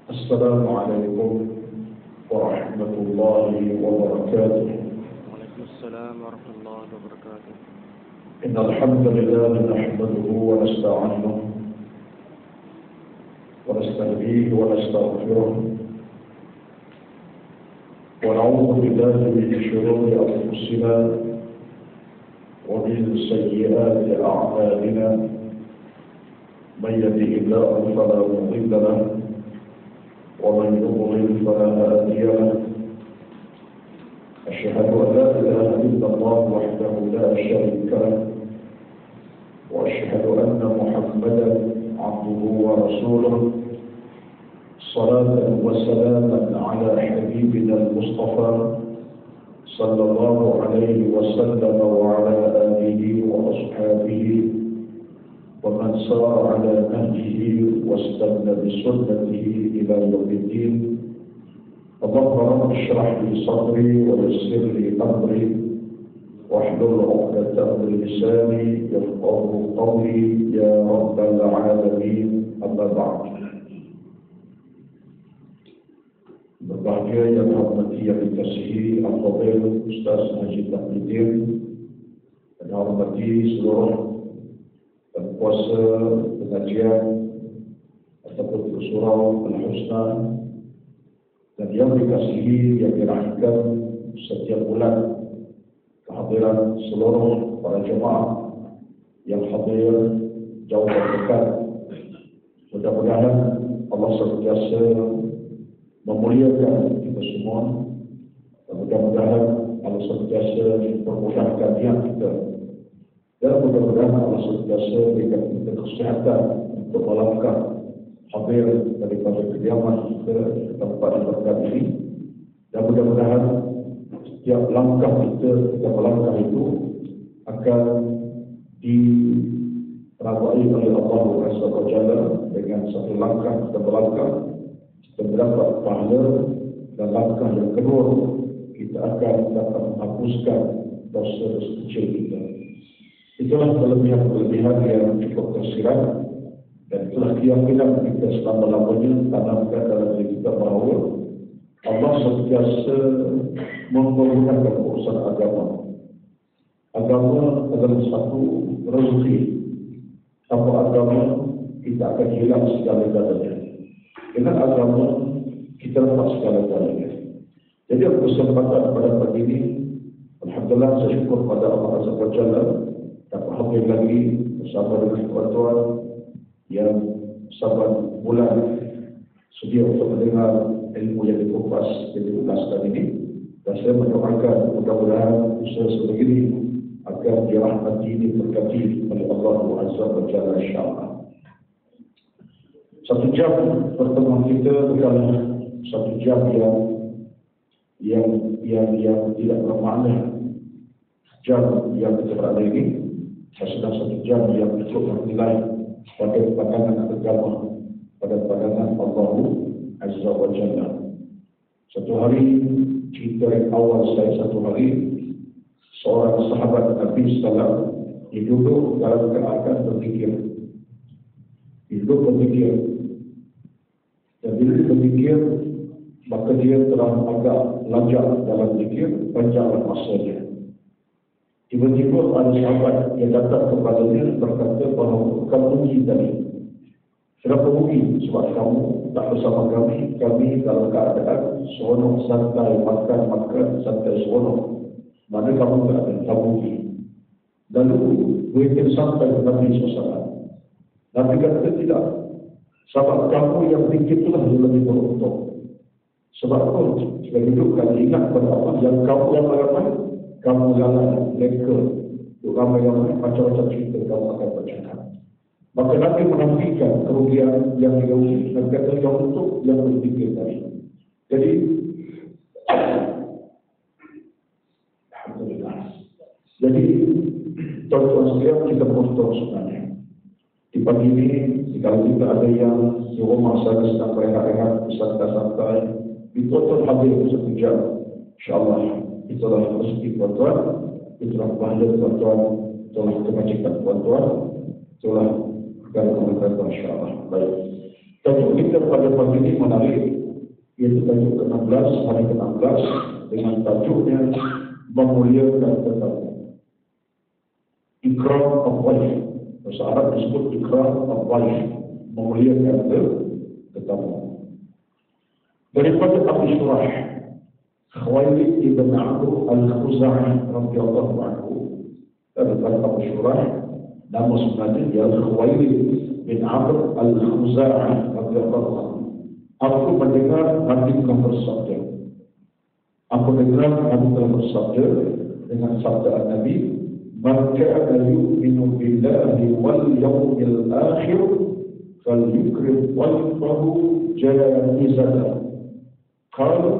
السلام عليكم ورحمة الله وبركاته. وعليكم السلام ورحمة الله وبركاته. إن الحمد لله نحمده ونستعينه ونستهديه ونستغفره ونعوذ بالله من شرور أنفسنا ومن سيئات أعمالنا. من يهده الله فلا مضل له ومن يضلل فلا هادي له. أشهد أن لا إله إلا الله وحده لا شريك له وأشهد أن محمدا عبده ورسوله. صلاة وسلاما على حبيبنا المصطفى صلى الله عليه وسلم وعلى آله وأصحابه ومن سار على نهجه واستنى بسنته إلى يوم الدين. اللهم رب اشرح لي صدري ويسر لي أمري واحلل عقدة من لساني يفقهوا قولي يا رب العالمين. أما بعد. Berbahagia yang hormati yang dikasihi Al-Fadhil Ustaz Haji Tahmidin, dan hormati seluruh kuasa pengajian ataupun surau Al-Husna, dan yang dikasihi yang dirahimkan setiap bulan kehadiran seluruh para jemaah yang hadir jauh dan dekat. Mudah-mudahan Allah senantiasa memuliakan kita semua, dan mudah-mudahan Allah senantiasa mempermudahkan niat kita, dan mudah-mudahan Allah senantiasa berikan kita kesehatan untuk melangkah hadir daripada kediaman kita ke tempat ibadat ini. Dan mudah-mudahan setiap langkah kita melangkah itu akan diperawai oleh Allah SWT dengan satu langkah kita melangkah, kita mendapat pahala, dan langkah yang kedua kita akan dapat menghapuskan dosa-dosa kecil kita. Itulah kelebihan-kelebihan yang cukup tersirat, dan itulah keyakinan kita selama-lamanya tanamkan dalam diri kita bahawa Allah sentiasa mempergunakan urusan agama. Agama adalah satu rezeki. Tanpa agama kita akan hilang segala-galanya. Dengan agama kita dapat segala-galanya. Jadi kesempatan pada pagi ini, alhamdulillah, saya syukur pada Allah Azza wa Jalla dapat hadir lagi bersama dengan tuan-tuan yang saban bulan sedia untuk mendengar ilmu yang dikupas yang diulaskan ini. Dan saya mendoakan mudah-mudahan usaha sebegini akan dirahmati, diberkati oleh Allah Azza wa Jalla, insyaAllah. Satu jam pertemuan kita adalah satu jam yang tidak bermakna. Jam yang kita berada ini adalah satu jam yang cukup bernilai pada pandangan agama, pada pandangan Allah Azza wa Jalla. Satu hari, cerita yang awal saya, satu hari seorang sahabat Nabi SAW duduk dalam keadaan berfikir. Duduk berfikir, dan bila dia berfikir, maka dia telah agak lajak dalam fikir, panjanglah masanya. Tiba-tiba ada sahabat yang datang kepadanya berkata bahawa kamu rugi tadi. Kenapa rugi? Sebab kamu tak bersama kami dalam keadaan seronok, santai, makan, santai, seronok. Mana kamu tak ada, kamu rugi. Lalu mereka sampai ke Nabi SAW. Nabi kata tidak. Sebab kamu yang fikir itulah yang lebih beruntung. Sebab apa? Jika hidupkan ingat pada Allah yang kamu yang ramai, kamu lalai, leka, ramai yang macam-macam cerita kamu akan bacakan. Maka Nabi menafikan kerugian yang dirugi, dan kata yang untuk yang berfikir tadi. Jadi, alhamdulillah. Jadi, tuan-tuan sekalian, kita beruntung sebenarnya. Di pagi ini, jika kita ada yang di rumah sana sedang berehat-rehat, santai-santai, tuan-tuan hadir satu jam, insyaAllah. Itulah rezeki tuan-tuan, itulah pahala tuan-tuan, itulah kebajikan tuan-tuan, itulah perkara-perkara insyaAllah. Baik. Tentu kita kita pada pagi ini menarik, iaitu tajuk ke-16, hari ke-16 dengan tajuknya Memuliakan Tetamu. Ikram al-Waif. Bahasa Arab disebut Ikram al-Waif, memuliakan tetamu. Daripada Abu Surah Khuwailid ibn Amr al-Khuzai radhiyallahu anhu. Daripada Abu Surah, nama sebenarnya ialah Khuwailid bin Amr al-Khuzai radhiyallahu anhu. Aku mendengar Nabi telah bersabda. Aku dengar Nabi telah bersabda dengan sabda Nabi, "Man kana yu'minu billahi wal yawmil akhir falyukrim dhayfahu jaizatan." Qala,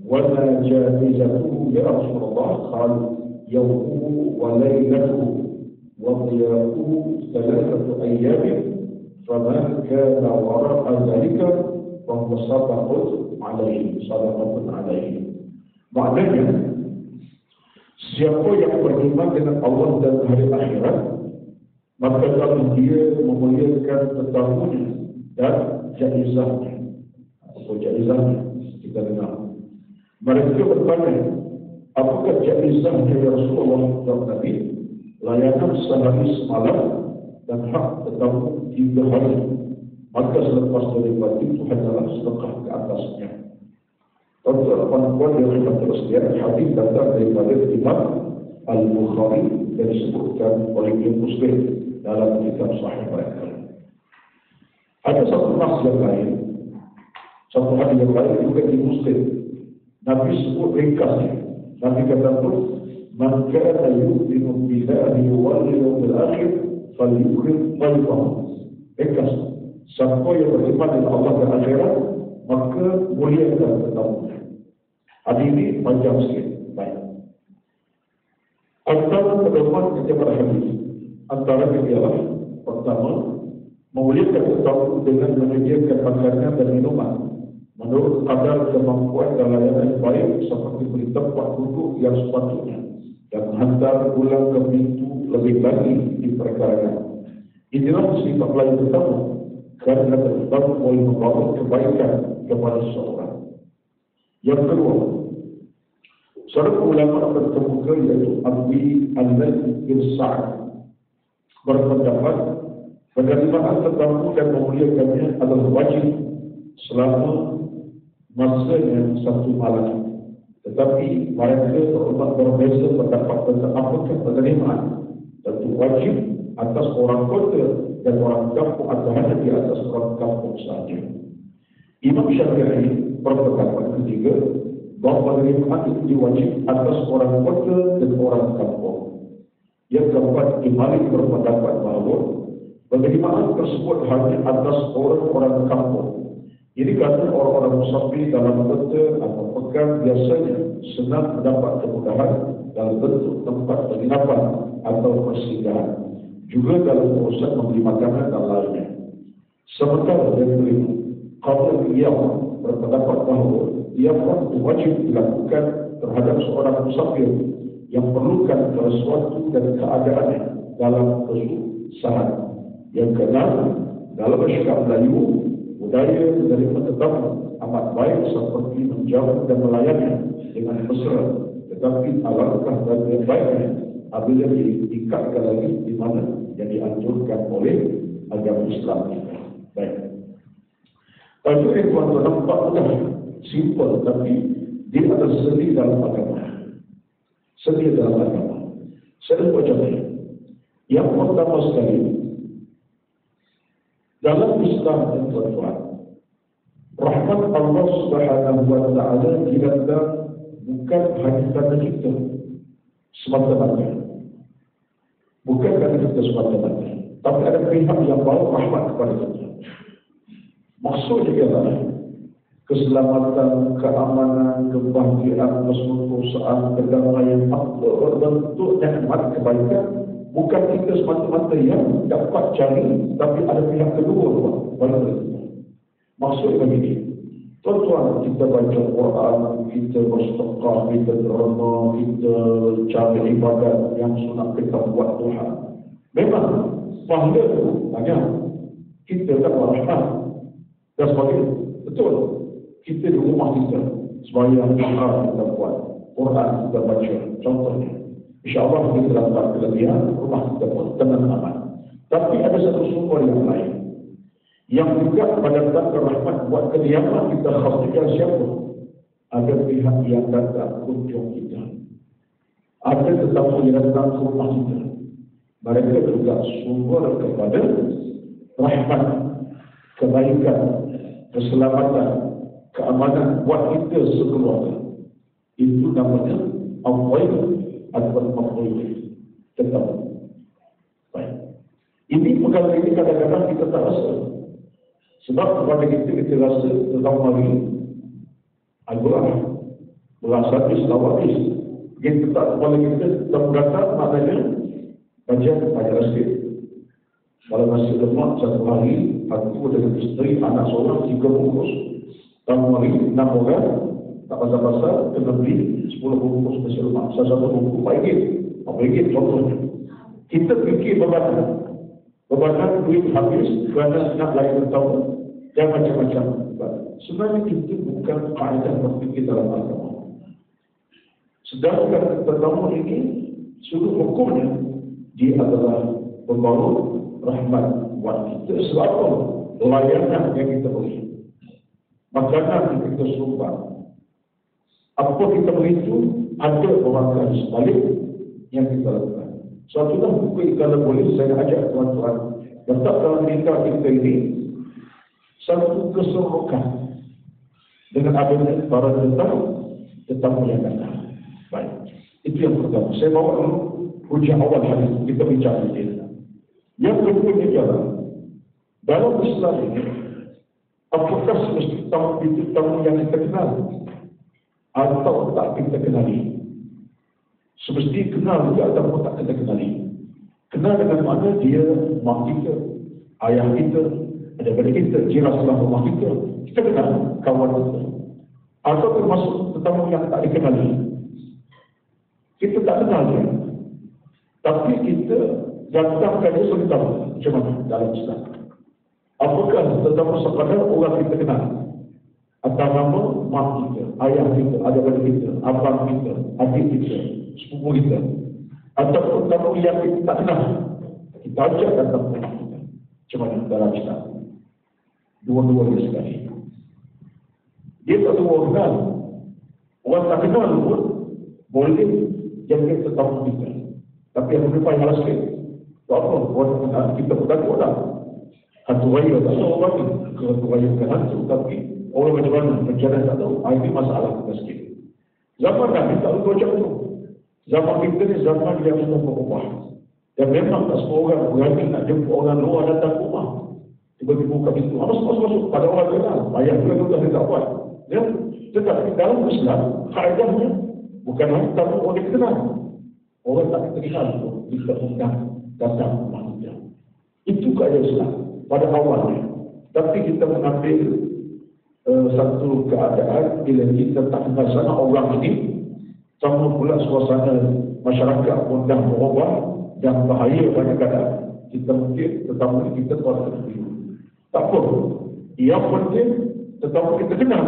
"Wa ma jaizatuhu ya Rasulullah?" Qala, "Yawmuhu wa laylatuhu wa ضياؤه 3 أيام فما كان وراء ذلك فهو صدقة عليه." Maknanya, siapa yang beriman dengan Allah dan hari akhirat, maka dalam dia memuliakan tetamunya dan jaizahnya. Apa jaizahnya? Kita dengar. Mereka bertanya, apakah jaizahnya ya Rasulullah? Dan Nabi, layanan sehari semalam dan hak tetamu 3 hari. Maka selepas daripada itu hanyalah sedekah ke atasnya. Tuan-tuan yang terus lihat, hadis datang daripada Imam Al-Bukhari dan disebutkan oleh Muslim dalam kitab Sahih mereka. Ada satu nas yang lain, satu hadis yang lain juga di Muslim. Nabi sebut ringkasnya. Nabi kata pun, "Man kana yu'minu billahi wal yawmil akhir falyukrim dhayfahu." Ringkas. Siapa yang beriman dengan Allah dan akhirat, maka muliakan tetamunya. Hadis ini panjang sikit. Baik. Antara pedoman kepada hadis, antara ialah pertama, memuliakan tetamu dengan menyediakan makanan dan minuman menurut kadar kemampuan dan layanan yang baik, seperti beri tempat duduk yang sepatutnya dan menghantar pulang ke pintu lebih lagi diperkarakan. Inilah sifat lain tetamu, kerana tetamu boleh membawa kebaikan kepada seseorang. Yang kedua, seorang ulama terkemuka yaitu Abi Al-Minit bin Saat berpendapat penerimaan tetamu dan memuliakannya adalah wajib selama masanya 1 malam. Tetapi mereka berubah berbeza pendapat tentang apakah penerimaan tentu wajib atas orang kota dan orang kampung atau hanya di atas orang kampung saja. Imam Syafi'i berpendapat ketiga bahawa penerimaan itu diwajib atas orang kota dan orang kampung. Yang keempat, Imam berpendapat bahawa penerimaan tersebut hanya atas orang-orang kampung. Ini kerana orang-orang musafir dalam kota atau pekan biasanya senang mendapat kemudahan dalam bentuk tempat penginapan atau persinggahan, juga dalam urusan membeli makanan dan lainnya. Sementara yang kelima, Qaul Iyam berpendapat bahawa Iyam wajib dilakukan terhadap seorang musafir yang perlukan sesuatu dan keadaannya dalam kesusahan. Yang keenam, dalam masyarakat Melayu, budaya menerima tetamu amat baik seperti menjawab dan melayani dengan mesra, tetapi alangkah bagian baiknya apabila diikatkan lagi di mana yang dianjurkan oleh agama Islam. Baik. Tajuk yang tuan-tuan nampak mudah, simple, tapi dia ada seni dalam agama. Seni dalam agama. Saya buat contohnya. Yang pertama sekali, dalam Islam dan tuan-tuan, rahmat Allah Subhanahu wa Ta'ala direndam bukan hanya kerana kita semata-mata, bukan kerana kita semata-mata, tapi ada pihak yang bawa rahmat kepada kita. Maksudnya ialah keselamatan, keamanan, kebahagiaan, kesejahteraan, kedamaian, apa bentuk nikmat kebaikan, bukan kita semata-mata yang dapat cari, tapi ada pihak kedua bagi kita. Maksudnya begini, tuan-tuan, kita baca Quran, kita bersedekah, kita derma, kita cari ibadat yang sunat kita buat Tuhan. Memang pahala itu banyak, kita dapat rahmat. dan sebagainya. Betul, kita di rumah kita sembahyang kita buat, Quran kita baca, contohnya. InsyaAllah kita dapat kelebihan, rumah kita pun tenang aman. Tapi ada satu sumber yang lain yang juga mendatangkan rahmat buat kediaman kita, khasnya siapa? Ada pihak yang datang kunjung kita, ada tetamu yang datang ke rumah kita. Mereka juga sumber kepada rahmat, kebaikan, keselamatan, keamanan buat kita sekeluarga. Itu namanya awal atau maf'ul tetamu. Baik. Ini perkara ini kadang-kadang kita tak rasa. Sebab kepada kita rasa tetamu hari Al-Quran berasal selawat kita tak kepada kita tetamu maknanya baca pada sikit. Kalau masih lemak satu hari, aku dengan isteri, anak seorang, 3 bungkus. Tamu hari 6 orang, tak pasal-pasal, kena beli 10 bungkus nasi lemak. Satu bungkus RM4 contohnya. Kita fikir bebanan duit habis kerana nak layan tahun dan macam-macam. Sebenarnya kita bukan kaedah berfikir dalam agama. Sedangkan tetamu ini seluruh hukumnya dia adalah pembawa rahmat buat kita. Sebab layanan yang kita beri, makanan yang kita sumbang, apa kita beri itu ada perwakilan sebalik yang kita lakukan. Suatu dah buku kalau boleh saya ajak tuan-tuan letak dalam minta kita ini satu keserokan dengan adanya para tetamu yang datang. Baik, itu yang pertama. Saya bawa dulu hujah awal hadis kita bincang ini. Yang kedua ni ialah dalam Islam ini, apakah semesti tamu itu tamu yang kita kenal atau tak kita kenali? Semesti kenal juga atau tak kita kenali? Kenal dengan mana dia mak kita, ayah kita, adik-adik kita, jiran sebelah rumah kita, kita kenal kawan kita. Atau termasuk tetamu yang tak dikenali, kita tak kenal dia, tapi kita datangkan dia sebentar. Macam mana dalam Islam? Apakah tetamu sekadar orang kita kenal? Atau nama mak kita, ayah kita, adik-adik kita, abang kita, adik kita, sepupu kita, atau tetamu yang kita tak kenal, kita ajak datang ke rumah kita. Macam mana dalam Islam? Dua-duanya sekali. Dia tak tahu orang kenal, orang tak kenal pun boleh jadi tetamu kita. Tapi yang lebih payah sikit, apa? Orang kenal, kita pun takut lah. Hantu raya tak tahu orang ni. Hantu raya bukan hantu, tapi orang macam mana, berjalan tak tahu. Ini masalah kita sikit. Zaman Nabi tak tahu macam tu. Zaman kita ni zaman yang semua berubah. Dan memang tak semua orang berani nak jemput orang luar datang ke rumah. Tiba-tiba buka pintu, masuk. Pada orang kenal, ayah juga dia tak buat. Ya? Tetapi dalam Islam, kaedahnya bukanlah tamu orang kita kenal. Orang tak kita kenal tu, kita undang datang ke rumah kita. Itu kaedah Islam pada awalnya. Tapi kita mengambil satu keadaan bila kita tak kenal sana orang ini, sama pula suasana masyarakat pun dah berubah dan bahaya banyak keadaan. Kita mungkin tetamu kita kuat tertidur. Tak apa. Yang penting tetamu kita kenal,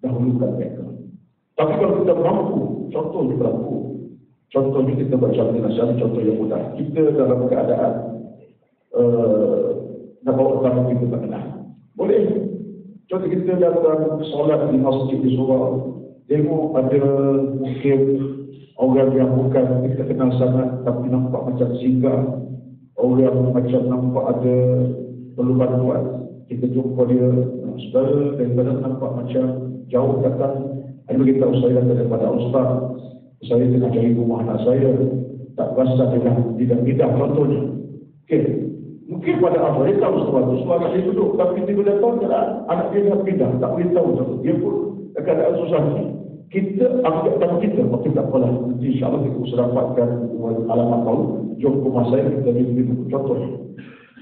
dahulukan mereka. Tapi kalau kita mampu, contohnya berlaku. Contohnya kita baca nasihat, contoh yang mudah. Kita dalam keadaan nak bawa tetamu kita tak kenal. Boleh. Contoh kita datang solat di masjid di surau, tengok ada mungkin orang yang bukan kita kenal sangat tapi nampak macam singgah, orang macam nampak ada perlu bantuan. Kita jumpa dia, saudara, daripada nampak macam jauh datang, ada beritahu saya daripada Ustaz, saya tengah cari rumah anak saya, tak rasa tidak pindah contohnya. Okey. Mungkin pada awal dia tahu sesuatu dia duduk, tapi dia datang anak dia dah pindah, tak boleh tahu contoh. Dia pun keadaan susah ni. Kita anggap tahu kita, maka tak apalah. Nanti insyaAllah kita bisa dapatkan alamat tahu, jom rumah saya, kita minum contohnya.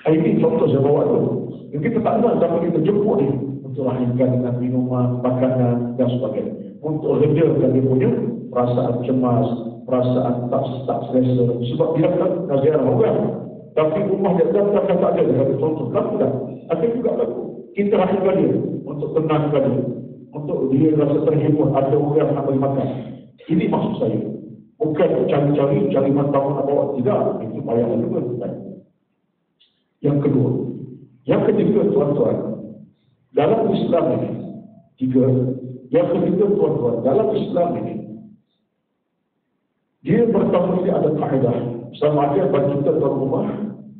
Ini contoh saya bawa tu. Yang kita tak kenal, tapi kita jemput dia untuk rahimkan dengan minuman, makanan dan sebagainya. Untuk redakan dia punya perasaan cemas, perasaan tak selesa. Sebab dia kan naziarah orang. Tapi rumah dia tak ada. Dia contoh, laku dah. Ada juga laku. kita rahimkan dia, untuk tenangkan dia, untuk dia rasa terhibur, ada orang nak beri makan. Ini maksud saya. Bukan cari matamu nak bawa, tidak. Itu payah juga. Yang kedua, yang ketiga tuan-tuan, dalam Islam ini, yang ketiga tuan-tuan, dalam Islam ini, dia bertamu ini ada kaedah. Sama ada bagi kita tuan rumah,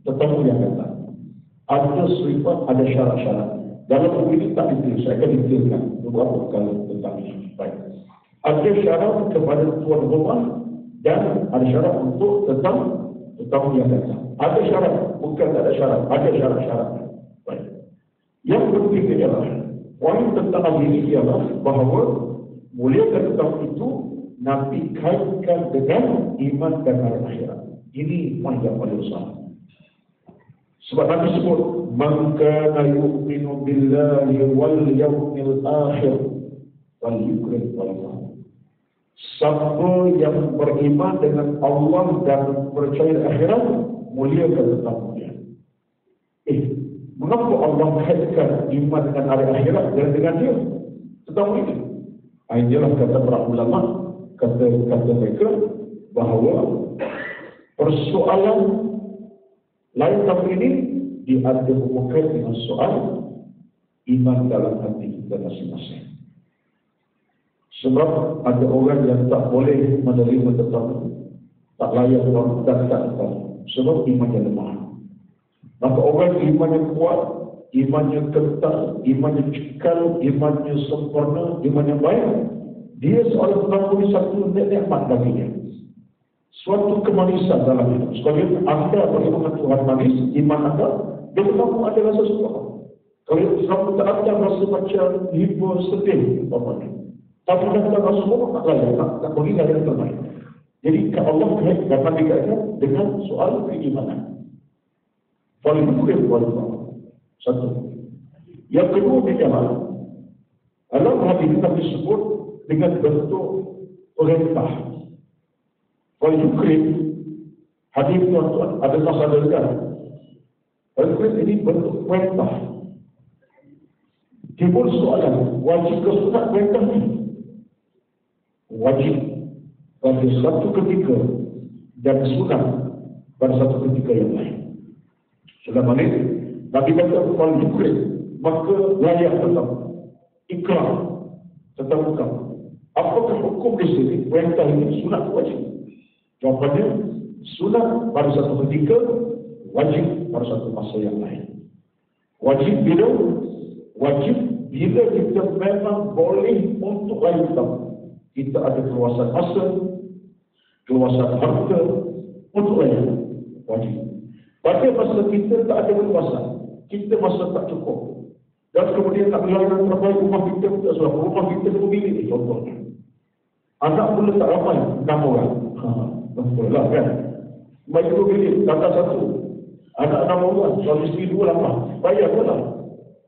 tetamu yang datang. Ada sifat, ada syarat-syarat. Dalam buku ini tak detail, saya akan detailkan beberapa kali tentang ini. Baik. Ada syarat kepada tuan rumah dan ada syarat untuk tetamu yang datang. Ada syarat, bukan tak ada syarat. Ada syarat-syarat. Baik. Yang penting ialah, poin tentang hal ini ialah bahawa muliakan tetamu itu Nabi kaitkan dengan iman dan hari akhirat. Ini poin yang paling besar. Sebab Nabi sebut, "Man kana yu'minu billahi wal yawmil akhir wal yukrim wal." Siapa yang beriman dengan Allah dan percaya akhirat, muliakan tetamunya. Mengapa Allah kaitkan iman dengan hari akhirat dan dengan dia tetamu ini? Inilah kata para ulama, kata mereka bahawa persoalan lain tamu ini diada hubungan dengan soal iman dalam hati kita masing-masing. Sebab ada orang yang tak boleh menerima tetamu, tak layak dan tak tetamu, sebab imannya lemah. Maka orang imannya kuat, imannya kental, imannya cekal, imannya sempurna, imannya baik, dia seorang tetamu ini satu nikmat baginya, suatu kemanisan dalam hidup. Sekalian anda beriman Tuhan manis, iman anda, dia tetamu ada rasa suka. Kalau selalu tak ada rasa macam hibur, sedih, apa-apa. Tapi datang Rasulullah tak layak, tak pergi dari yang terbaik. Jadi Allah dapat dikaitkan dengan soal keimanan. Paling mungkin satu. Yang kedua adalah dalam hadis kita disebut dengan bentuk perintah. Paling mungkin hadis tuan-tuan ada masalah dengan. Paling mungkin ini bentuk perintah. Timbul soalan, wajib ke sunat perintah ini? Wajib pada satu ketika dan sunat pada satu ketika yang lain. Selama ini Nabi kata paling mungkin maka layak tetap ikrar tetap bukan. Apakah hukum di sini perintah ini sunat wajib? Jawapannya sunat pada satu ketika, wajib pada satu masa yang lain. Wajib bila? Wajib bila kita memang boleh untuk lain tetap. Kita ada keluasan masa, keluasan harta untuk lain. Wajib. Pada masa kita tak ada keluasan, kita masa tak cukup, dan kemudian tak pelayanan terbaik, rumah kita tak sudah, rumah kita dua bilik contohnya. Anak pula tak ramai, 6 orang. Betul lah kan? Bagi 2 bilik, datang 1. Anak 6 orang, suami isteri 2 lapar. Bayar pula.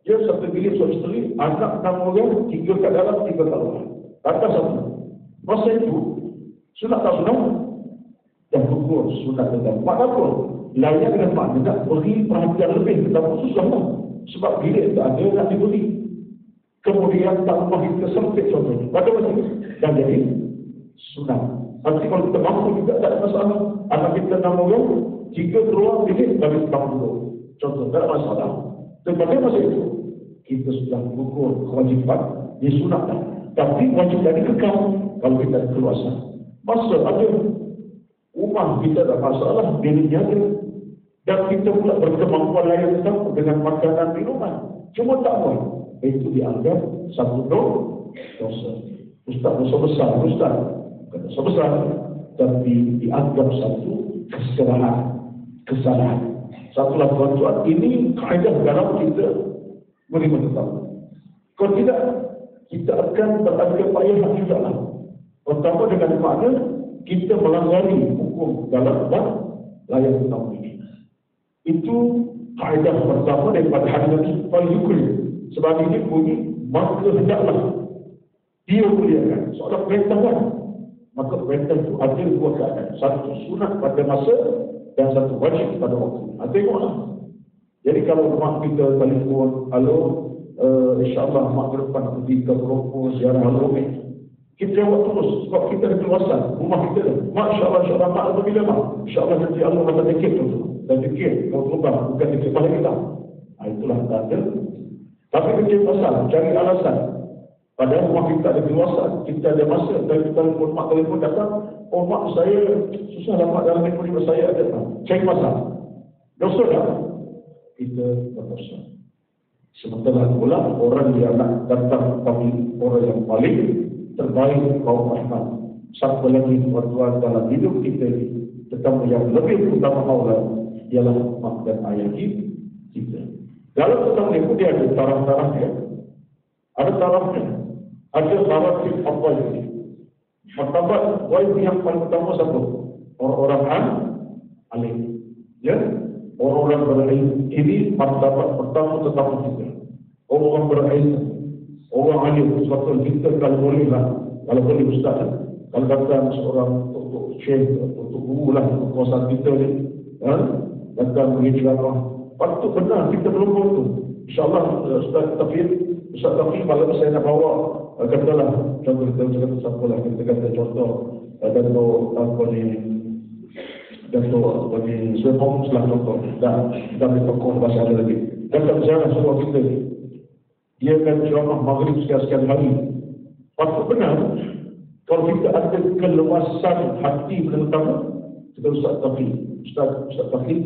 Dia 1 bilik suami isteri, anak 6 orang, 3 kat dalam, 3 kat luar. Datang 1. Masa itu, sunat tak sunat? Dan gugur sunat dengan mak apa? Layak dengan mak tidak beri perhatian lebih kepada susah lah. Sebab bilik tak ada nak diberi. Kemudian tak rumah kita sempit contohnya. Pada masa itu, dan jadi sunat. Nanti kalau kita mampu juga tak ada masalah. Anak kita 6 orang, 3 keluar bilik bagi tamu dulu. Contoh, tak ada masalah. Dan pada masa itu, kita sudah gugur kewajiban, disunatkan. Tapi wajib dari kekal kalau kita keluasan. Masa ada rumah kita tak masalah, biliknya ada. Dan kita pula berkemampuan lain tetap dengan makanan minuman. Cuma tak boleh. Itu dianggap satu dosa. Ustaz, dosa besar. Ustaz, bukan dosa besar. Tapi dianggap satu kesalahan. Satulah tuan-tuan, ini kaedah dalam kita menerima tetamu. Kalau tidak, kita akan berada kepayahan juga lah. Pertama dengan makna kita melanggari hukum dalam bab layak tetamu ini. Itu kaedah pertama daripada hadis Nabi paling ukul. Sebab ini bunyi, maka hendaklah dia muliakan. Seorang perintah kan? Maka perintah itu ada 2 keadaan. Satu sunat pada masa dan satu wajib pada waktu. Tengoklah. Jadi kalau mak kita telefon, halo, InsyaAllah mak ke depan nak pergi ke Merauke, ziarah Al-Umi. Kita jawab terus, sebab kita ada keluasan rumah kita. Mak insyaAllah mak atau bila mak? InsyaAllah nanti Allah kata tiket tu. Dan tiket kau terbang, bukan tiket pada kita. Itulah tanda. Tapi kita pasal, cari alasan. Padahal rumah kita ada keluasan, kita ada masa. Dan kita telefon mak, telefon datang. Oh mak, saya susah lah mak dalam telefon saya ada. Cari pasal. Dosa tak? Kita berdosa. Sementara pula orang yang nak datang kami, orang yang paling terbaik kaum Ahmad. Siapa lagi tuan-tuan dalam hidup kita ini, tetamu yang lebih utama Allah ialah mak dan ayah kita. Dalam tetamu itu dia ada taraf-taraf dia. Ada tarafnya. Ada taraf apa ini? Martabat wajib yang paling utama satu. Orang-orang alim. Ya? Orang-orang berilmu. Ini martabat pertama tetamu kita. Orang berilmu. Orang alim. Sebab kita kalau boleh lah. Kalau boleh Ustaz. Kalau datang seorang untuk syekh, untuk guru lah, untuk kawasan kita ni. Datang begini lah. Patut benar kita belum tu. InsyaAllah Ustaz Tafiq malam saya nak bawa katalah contoh kita cakap siapa lah kita kata contoh Dato' Sebong setelah contoh dan tokoh bahasa ada lagi datang sana semua kita dia akan ceramah maghrib sekian hari. Patut benar kalau kita ada keluasan hati pertama kita Ustaz Tafiq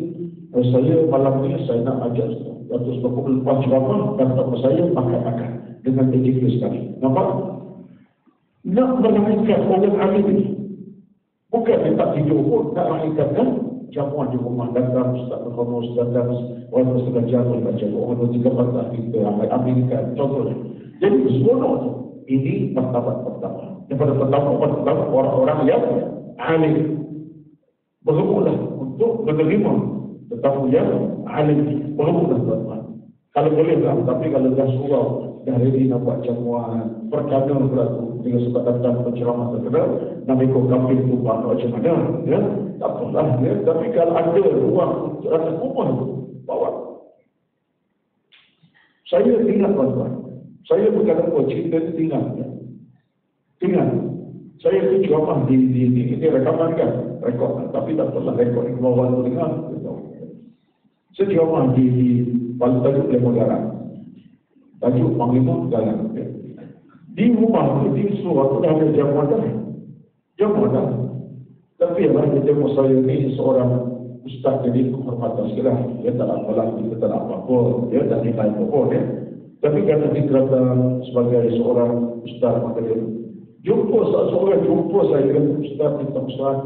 saya malam ni saya nak ajak Datuk Sebab lepas ceramah dan tak saya makan dengan etika sekali. Nampak? Nak meraihkan orang alim ini. Bukan dia tak tidur pun, nak raihkan jamuan di rumah. Datang Ustaz Mohamed, datang orang setengah jam baca orang 3 patah kita Amerika, contohnya. Jadi semua itu, ini martabat pertama. Daripada pertama orang-orang yang alim. Bermula untuk menerima tetamu yang alim. Bermula tuan-tuan. Kalau boleh lah, tapi kalau dah surau, dah ready nak buat jamuan, perkara pula tu, dengan sebab datang penceramah terkenal, nak ikut kambing tu, macam mana, ya? Tak apalah, ya? Tapi kalau ada ruang untuk datang rumah tu, bawa. Saya ingat tuan-tuan, saya bukan apa, cerita tu tinggal. Tinggal. Saya tu ceramah di rekaman kan, rekod, tapi tak pernah rekod di bawah tu dengar. Saya ceramah di tajuk Lemon Garam. Tajuk Panglima Garam. Di rumah tu, di surau tu dah ada jamuan dah. Jamuan dah. Tapi yang lain jamuan saya ni seorang ustaz jadi kehormatan sekalian. Dia tak nak apalah, kita tak nak apa-apa. Dia tak nilai apa-apa dia. Tapi kerana dia datang sebagai seorang ustaz, maka dia jumpa seorang jumpa saya dengan Ustaz,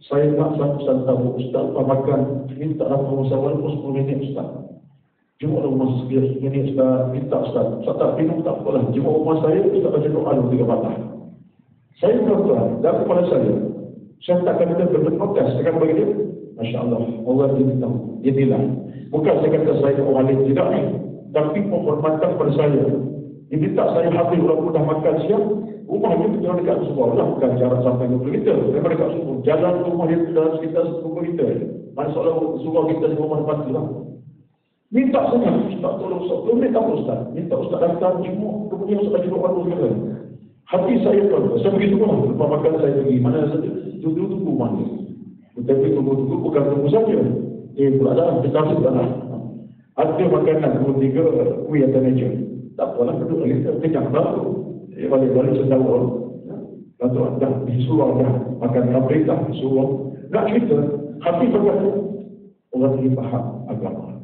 saya nak satu tahu Ustaz apa makan, minta lapor saya walaupun 10 minit Ustaz. Cuma rumah sekiranya ini Ustaz, minta Ustaz tak minum tak apalah. Cuma rumah saya, Ustaz baca doa 3 patah. Saya berdoa, dan kepada saya takkan kita berprotes, saya akan bagi dia, Masya Allah, Allah dia tahu, dia nilai. Bukan saya kata saya orang lain, tidak ni. Tapi penghormatan pada saya. Dia minta saya habis walaupun dah makan siang, rumah dia berjalan dekat Subang lah, bukan jarak sampai 20 meter. Daripada dekat Subang, jalan rumah dia dalam sekitar 10 meter. Mana soalan Subang kita di rumah depan tu lah. Minta saya, Ustaz tolong Ustaz. Belum minta Ustaz. Minta Ustaz datang, cuma kemudian Ustaz baca doa dulu. Hati saya pun, saya pergi semua. Lepas makan saya pergi. Mana saya tunggu mana. Tetapi tunggu bukan tunggu saja. Pula dah, kita kasih dah. Ada makanan, 2-3 kuih atau meja. Tak apalah, duduk lagi. Kejap baru. Balik-balik sedawal. Lalu dah, disuruh dah. Makan kambing dah, disuruh. Tak cerita. Hati berkata, orang ini faham agama.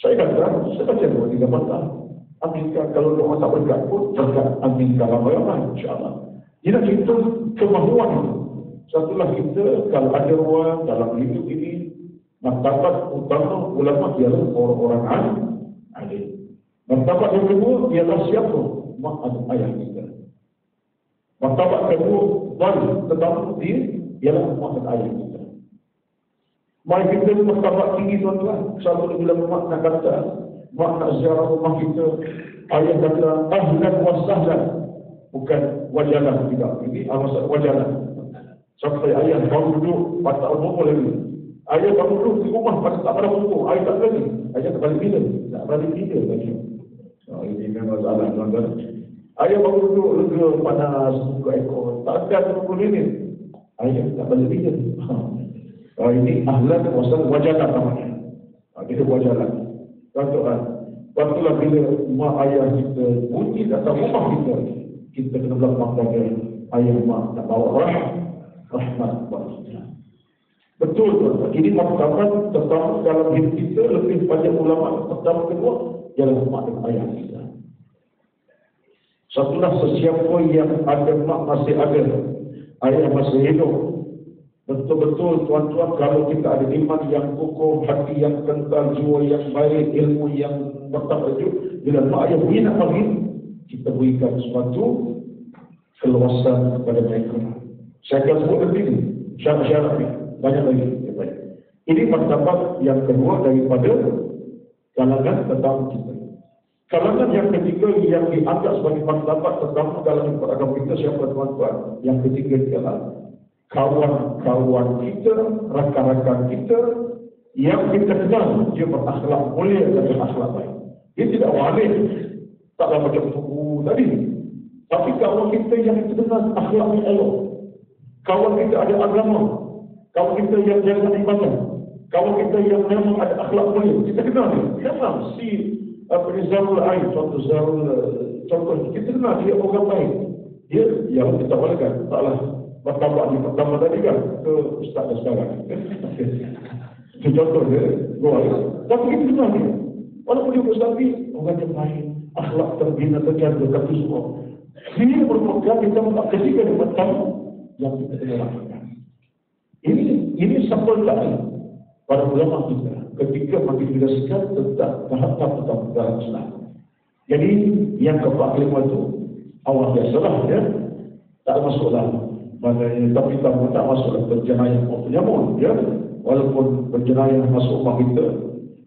Saya kata, saya baca 2-3 patah. Aminkan kalau doa tak berkat pun, berkat aminkan ramai-ramai, insyaAllah. Dia nak cerita kemahuan itu. Satulah kita, kalau ada ruang dalam hidup ini, martabat utama ulama ialah orang-orang alim. Martabat yang kedua ialah siapa? Mak dan ayah kita. Martabat kedua, tetamu dia ialah mak dan ayah kita. Mari kita martabat tinggi tuan-tuan. Satu bila mak nak kata, mak nak ziarah rumah kita, ayah kata, ahlan wa sahlan. Bukan wajalan, tidak. Ini maksud wajalan. Sampai ayah baru duduk, tak berapa lagi. Ayah baru duduk di rumah, tak pada buku. Ayah tak lagi. Ayah tak balik bila. Tak balik bila lagi. Ini memang salah tuan-tuan. Ayah baru duduk lega panas buka ekor. Tak ada 20 minit. Ayah tak balik tidur. Ini ahlan wasal wajalan namanya. Kita wajalan. Tuan-tuan, waktulah bila mak ayah kita bunyi datang rumah kita kena belakang pada ayah mak nak bawa rahmat buat kita. Betul tuan-tuan. Ini martabat tetamu dalam hidup kita lebih pada ulama pertama kedua ialah mak dan ayah kita. Satulah sesiapa yang ada mak masih ada, ayah masih hidup. Betul-betul tuan-tuan, kalau kita ada iman yang kukuh, hati yang kental, jiwa yang baik, ilmu yang bertajuk, bila mak ayah bunyi nak panggil, kita berikan suatu keluasan kepada mereka. Saya akan sebut nanti ni, syarat-syarat ni, banyak lagi. Ini martabat yang kedua daripada kalangan tetamu kita. Kalangan yang ketiga yang dianggap sebagai martabat tetamu dalam agama kita, siapa tuan-tuan? Yang ketiga ialah kawan-kawan kita, rakan-rakan kita yang kita kenal dia berakhlak mulia dan berakhlak baik. Dia tidak walik, taklah macam tubuh tadi. Tapi kawan kita yang kita kenal akhlaknya elok, kawan kita ada agama, kawan kita yang jaga ibadah, kawan kita yang memang ada akhlak mulia, kita kenal dia. Kenal si Zarul Ain, contoh kita kenal dia orang baik. Dia yang kita walakan, taklah bertambah di pertama tadi kan ke Ustaz sekarang. Itu contoh dia, tapi kita kenal dia. Walaupun dia Ustaz ni orang yang baik, akhlak terbina, terjaga, kata semua. Dia merupakan kita tak ketiga di pertama yang kita kena lakukan. Ini sampel tadi para ulama kita ketika menjelaskan tentang tahap-tahap dalam Islam. Jadi yang keempat kelima itu awal biasalah ya, tak masuklah. Maknanya tapi tamu tak masuklah berjenayah penyamun ya. Walaupun berjenayah masuk rumah kita,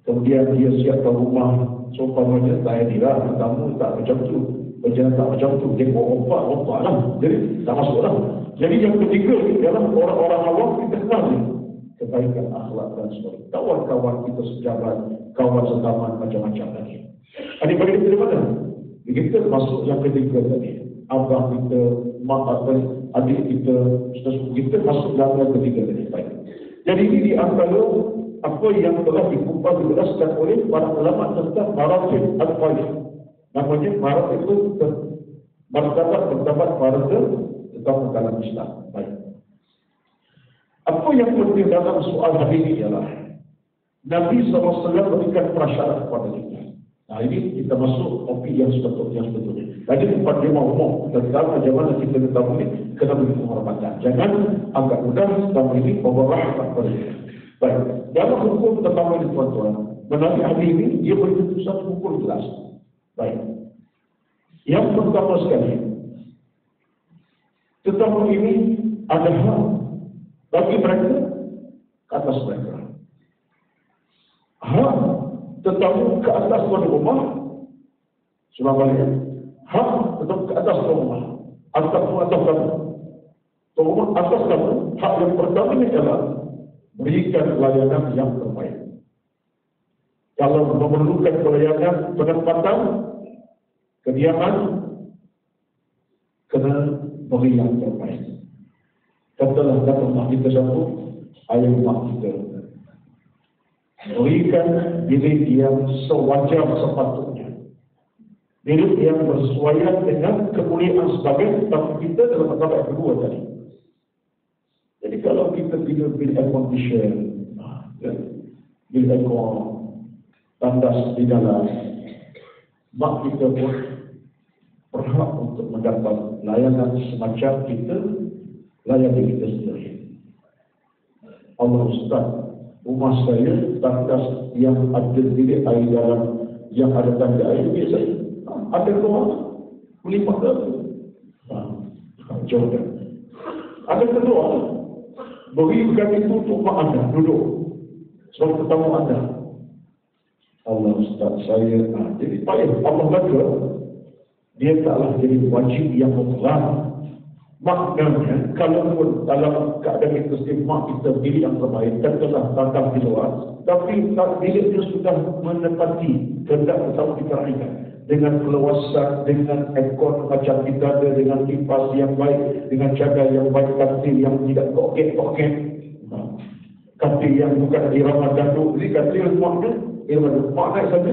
kemudian dia siapkan rumah seumpamanya saya dirah tamu tak macam tu, berjenayah tak macam tu, dia rompak lah. Jadi tak masuklah. Jadi yang ketiga ialah orang-orang awam kita kenal ni, kebaikan akhlak dan sebagainya. Kawan-kawan kita sejabat, kawan setaman macam-macam lagi. Adik-adik kita di mana? Kita masuk yang ketiga tadi. Abang kita, mak adik kita, sesuatu kita masuk dalam yang ketiga tadi. Baik. Jadi ini di antara apa yang telah dikupas dijelaskan oleh para ulama tentang maratib al-faih. Namanya maratib itu martabat para tetamu dalam Islam. Baik. Apa yang penting dalam soal hari ini ialah Nabi SAW berikan prasyarat kepada kita. Nah ini kita masuk topik yang sebetulnya. Lagi tempat lima umum tentang bagaimana kita bertamu ini kena beri penghormatan. Jangan anggap mudah tamu ini bawa rahmat kepada kita. Baik, dalam hukum tetamu ini tuan-tuan, menarik hari ini dia beri satu hukum jelas. Baik. Yang pertama sekali, tetamu ini ada hak bagi mereka ke atas mereka. Hak tetamu ke atas tuan rumah, sebaliknya hak tetap ke atas tuan rumah, atas kamu. Tuan rumah atas kamu, hak yang pertama ini adalah berikan pelayanan yang terbaik. Kalau memerlukan pelayanan penempatan, kediaman, kena beri yang terbaik. Katalah kata mak kita satu, ayah mak kita. Berikan bilik yang sewajar sepatutnya. Bilik yang bersesuaian dengan kemuliaan sebagai tetamu kita dalam martabat kedua tadi. Jadi kalau kita tidur bilik air condition, bilik aircon, tandas di dalam, mak kita pun berhak untuk mendapat layanan semacam kita layani kita sendiri. Allah Ustaz, rumah saya tandas yang ada bilik air dalam, yang ada tanda air biasa, ada ruang melipat dalam. Jauh dah. Ada kedua, berikan itu untuk mak anda duduk sebagai tetamu anda. Allah Ustaz saya, jadi payah Allah kata dia taklah jadi wajib yang mutlak. Maknanya kalau pun dalam keadaan kita mak kita bilik yang terbaik dan telah datang di luar, tapi biliknya sudah menepati kehendak tetamu dikerahkan, dengan keluasan, dengan ekor macam kita ada, dengan kipas yang baik, dengan jaga yang baik, katil yang tidak kokek-kokek, katil yang bukan irama danduk. Jadi katil makna irama danduk, mak naik saja,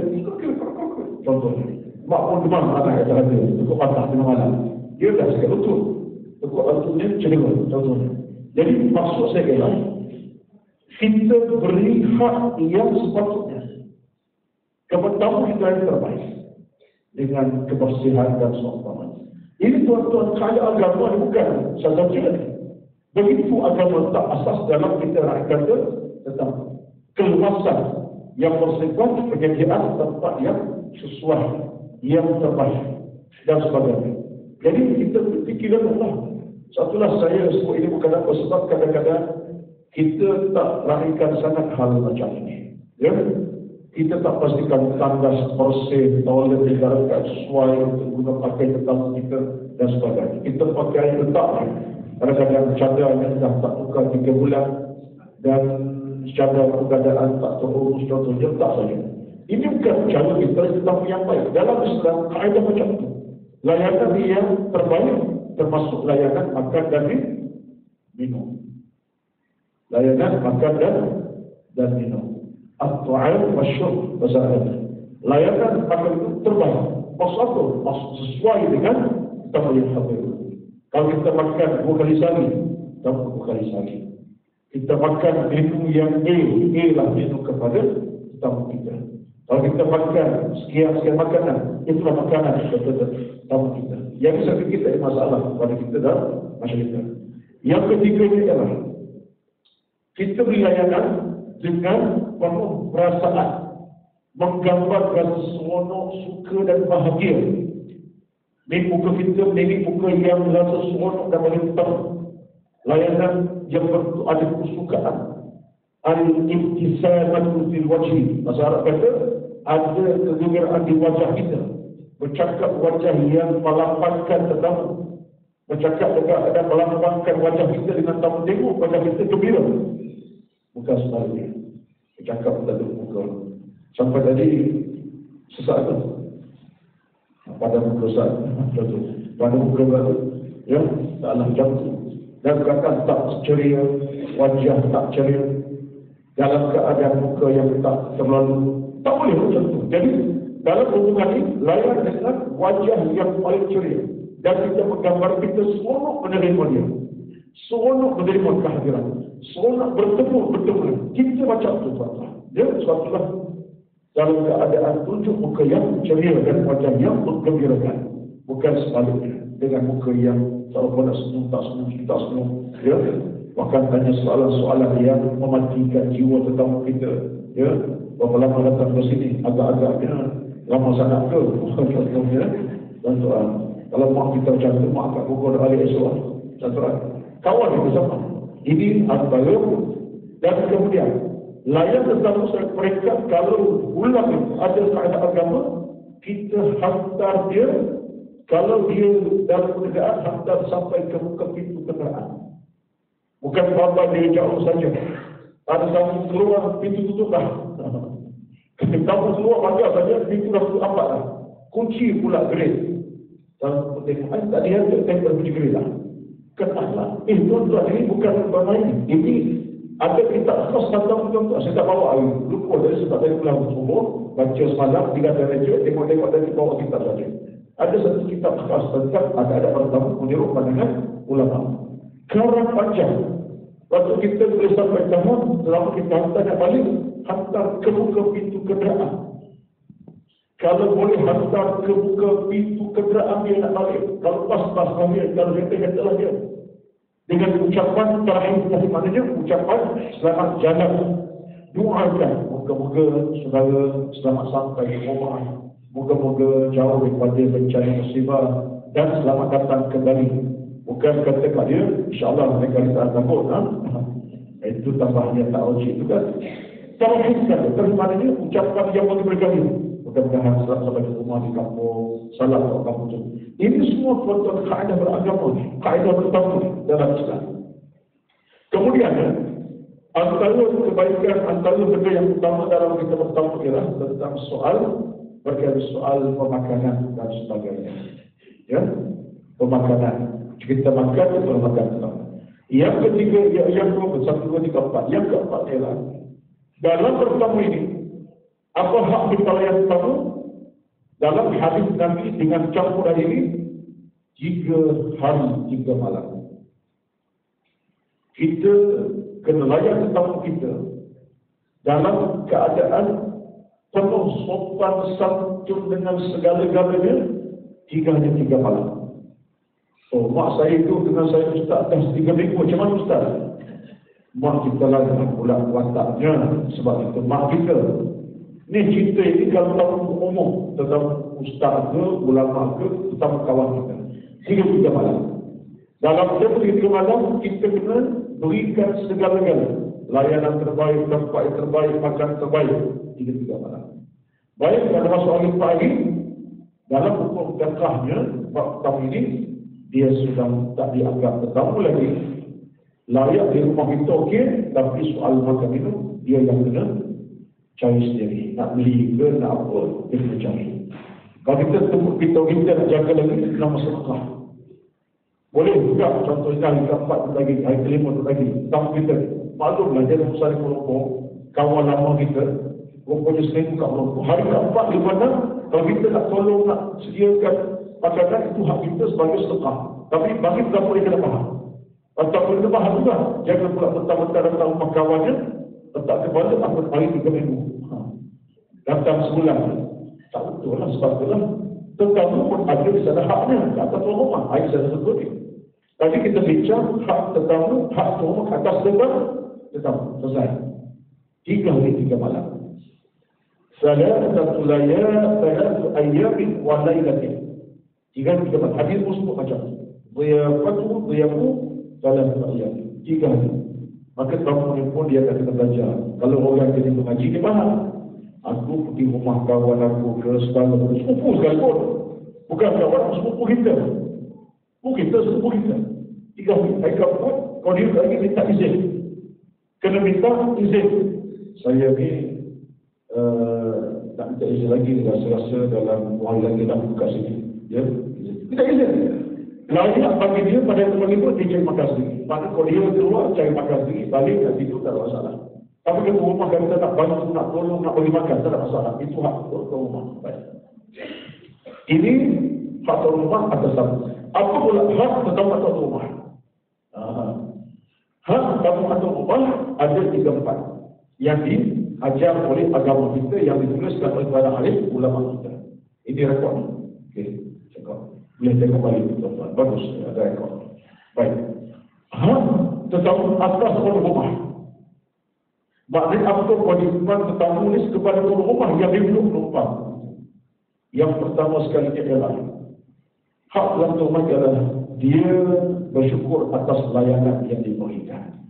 contohnya mak pun demam anak kata ada tekuk patah tengah malam, dia dah sakit lutut, tekuk lututnya cedera contohnya. Jadi maksud saya ialah kita beri hak yang sepatutnya kepada tamu kita yang terbaik dengan kebersihan dan seumpamanya. Ini tuan-tuan, kaya agama ini bukan saja ni. Begitu agama tak asas dalam kita nak kata tentang keluasan yang bersifat penyediaan tempat yang sesuai, yang terbaik dan sebagainya. Jadi kita berfikiran Allah. Satulah saya sebut ini bukan apa, sebab kadang-kadang kita tak larikan sangat hal macam ini. Ya? Kita tak pastikan tandas bersih, toilet digarakan sesuai untuk guna pakai tetamu kita dan sebagainya. Kita pakai tetap. Kadang-kadang cadarnya dah tak tukar 3 bulan dan cadar keadaan tak terurus contohnya, tak saja. Ini bukan cara kita tetamu yang baik. Dalam Islam, kaedah macam itu. Layanan yang terbaik termasuk layanan makan dan minum. Layanan makan dan minum. At-ta'am wasyurb bahasa Arab. Layanan makan itu terbaik. Maksud apa? Maksud sesuai dengan tamu yang hadir. Kalau kita makan 2 kali sehari, tamu 2 kali sehari. Kita makan minum yang A lah minum kepada tamu kita. Kalau kita makan sekian makanan, itulah makanan kepada tamu kita. Yang saya kita ada masalah pada kita dan masyarakat. Yang ketiga ini adalah kita beri layanan dengan penuh perasaan, menggambarkan seronok, suka dan bahagia. Ini muka kita, ini muka yang rasa seronok dan melintang. Layanan yang ada kesukaan. Al-ibtisamatu fil wajhi. Bahasa Arab kata, ada kegembiraan di wajah kita. Bercakap wajah yang melambangkan tetamu. Bercakap juga ada melambangkan wajah kita dengan tamu tengok, wajah kita gembira. Bukan sebaliknya. Bercakap tak ada muka. Sampai tadi sesaat tu. Pada muka Ustaz. Pada muka baru. Ya, taklah macam tu. Dan kata tak ceria, wajah tak ceria. Dalam keadaan muka yang tak terlalu, tak boleh macam tu. Jadi, dalam hubungan ini, layan dengan wajah yang paling ceria. Dan kita menggambar kita seronok menerima dia. Seronok menerima kehadiran. Seronok bertemu. Kita macam tu. Dia suatulah dalam keadaan tunjuk muka yang ceria dan wajah yang menggembirakan. Bukan sebaliknya. Dengan muka yang tak nak senyum, tak senyum. Ya? Bahkan tanya soalan-soalan yang mematikan jiwa tetamu kita. Ya? Berapa lama datang ke sini? Agak-agaknya lama sangat ke? Contohnya. Contohnya. Kalau mak kita macam tu, mak kat pukul balik esok. Contohnya. Kawan kita sama. Ini antara. Dan kemudian, layan tetamu mereka kalau ulang ada kaedah agama, kita hantar dia. Kalau dia dalam perniagaan, hantar sampai ke muka pintu kenderaan. Bukan bapak dia jauh saja. Ada tamu keluar, pintu tutup dah. Tamu keluar, pagar saja, pintu dah tutup apa dah. Kunci pula gerai. Dan tengok, tadi ada tembak kunci gerai lah. Kenapa? Tuan-tuan, ini bukan bermain. Ini ada kitab khas tentang tuan-tuan. Saya tak bawa hari. Lupa dari sebab saya pulang subuh, baca semalam, 3 darjah, tengok-tengok dari bawa kitab saja. Ada satu kitab khas tentang ada pertama menurut pandangan ulama. Kerana panjang. Waktu kita boleh sampai tahun, selama kita hantar nak balik, hantar ke muka pintu kenderaan. Kalau boleh hantar ke muka pintu kenderaan dia nak balik. Kalau pas-pas balik, kalau dia katalah dia. Dengan ucapan terakhir, maknanya ucapan selamat jalan. Doakan, moga-moga saudara selamat sampai ke rumah. Moga-moga jauh daripada bencana musibah dan selamat datang kembali. Bukan kata kat dia, insyaAllah mereka tak takut. Itu tambahnya tak rojik itu kan. Terhidupkan, terhidupkan ucapan yang boleh berkali. Mudah-mudahan selamat sampai ke rumah di kampung, salam ke kampung itu. Ini semua tuan-tuan kaedah beragama, kaedah bertamu dalam Islam. Kemudian, antara kebaikan, antara benda yang utama dalam kita bertamu ialah tentang soal berkaitan soal pemakanan dan sebagainya. Ya, pemakanan. Kita makan itu makan tetamu. Yang ketiga, yang kedua, 1, 2, 3, 4. Yang keempat ialah dalam bertamu ini, apa hak kita layan tetamu? Dalam hadis Nabi dengan campuran ini 3 hari 3 malam. Kita kena layan tetamu kita dalam keadaan penuh sopan santun dengan segala-galanya 3 hari 3 malam. Oh, mak saya itu dengan saya Ustaz dah 3 minggu. Macam mana Ustaz? Mak kita lah dengan pula wataknya. Sebab itu mak kita. Ni cerita ini kalau tahu umum tentang Ustaz ke, ulama ke, tentang kawan kita. 3 malam. Dalam 3 malam kita kena berikan segala-galanya. Layanan terbaik, tempat yang terbaik, makan terbaik. 3 malam. Baik, ada masalah pagi. Dalam hukum fiqahnya, tamu ini dia sudah tak dianggap tetamu lagi. Layak di rumah kita okey, tapi soal makan minum dia yang kena cari sendiri. Nak beli ke, nak apa, dia kena cari. Kalau kita tunggu kita nak jaga lagi, kena masalah. Boleh juga, contohnya hari keempat lagi, hari kelima lagi, tamu kita. Maklumlah, dia nak cari kelompok, kawan lama kita, rupanya seminggu kat kelompok. Hari keempat di mana, kalau kita nak tolong, nak sediakan makanan, itu hak kita sebagai sedekah. Tapi bagi berapa dia kena faham. Atau kena faham juga. Jangan pula mentang-mentang datang rumah kawannya, letak kepala, takut hari 3 minggu. Datang sebulan. Tak betul lah, sebab itulah. Tetamu pun ada di sana haknya. Atas tuan rumah, hari saya sebut ni. Tadi kita bincang hak tetamu, hak tuan rumah atas tetamu. Selesai. 3 hari 3 malam. Salatatu ayyamin wa lailatin. 3 malam. Hadis pun sebut macam tu. Dhiyafu salatatu ayyamin. 3 hari. Maka tamu ni pun dia akan kena belajar. Kalau orang jadi mengaji, dia faham. Aku pergi rumah kawan aku ke sekolah, sepupu sekalipun. Bukan kawan, sepupu kita. Sepupu kita. 3 hari. Mereka pun, kalau dia lagi minta izin. Kena minta izin. Saya ni tak minta izin lagi, rasa-rasa dalam hari lagi nak buka sini. Ya, minta izin. Layak bagi dia pada tempat itu, dia cari makan sendiri. Maka kalau dia keluar, cari makan sendiri, balik kat situ tak ada masalah. Tapi kalau rumah kita nak bantu, nak tolong, nak bagi makan, tak ada masalah. Itu hak tuan rumah. Baik. Ini hak tuan rumah atas tamu. Apa pula hak tetamu tuan rumah? Hak tetamu tuan rumah ada 3-4 yang diajar oleh agama kita, yang dituliskan oleh para alim ulama kita. Ini rekod. Okey, cakap. Boleh tengok balik tuan-tuan. Bagus, ada rekod. Baik. Hak tetamu atas tuan rumah. Maknanya apa kewajipan tetamu ni kepada tuan rumah yang duduk numpang. Yang pertama sekali adalah hak tuan rumah adalah dia bersyukur atas layanan yang diberikan.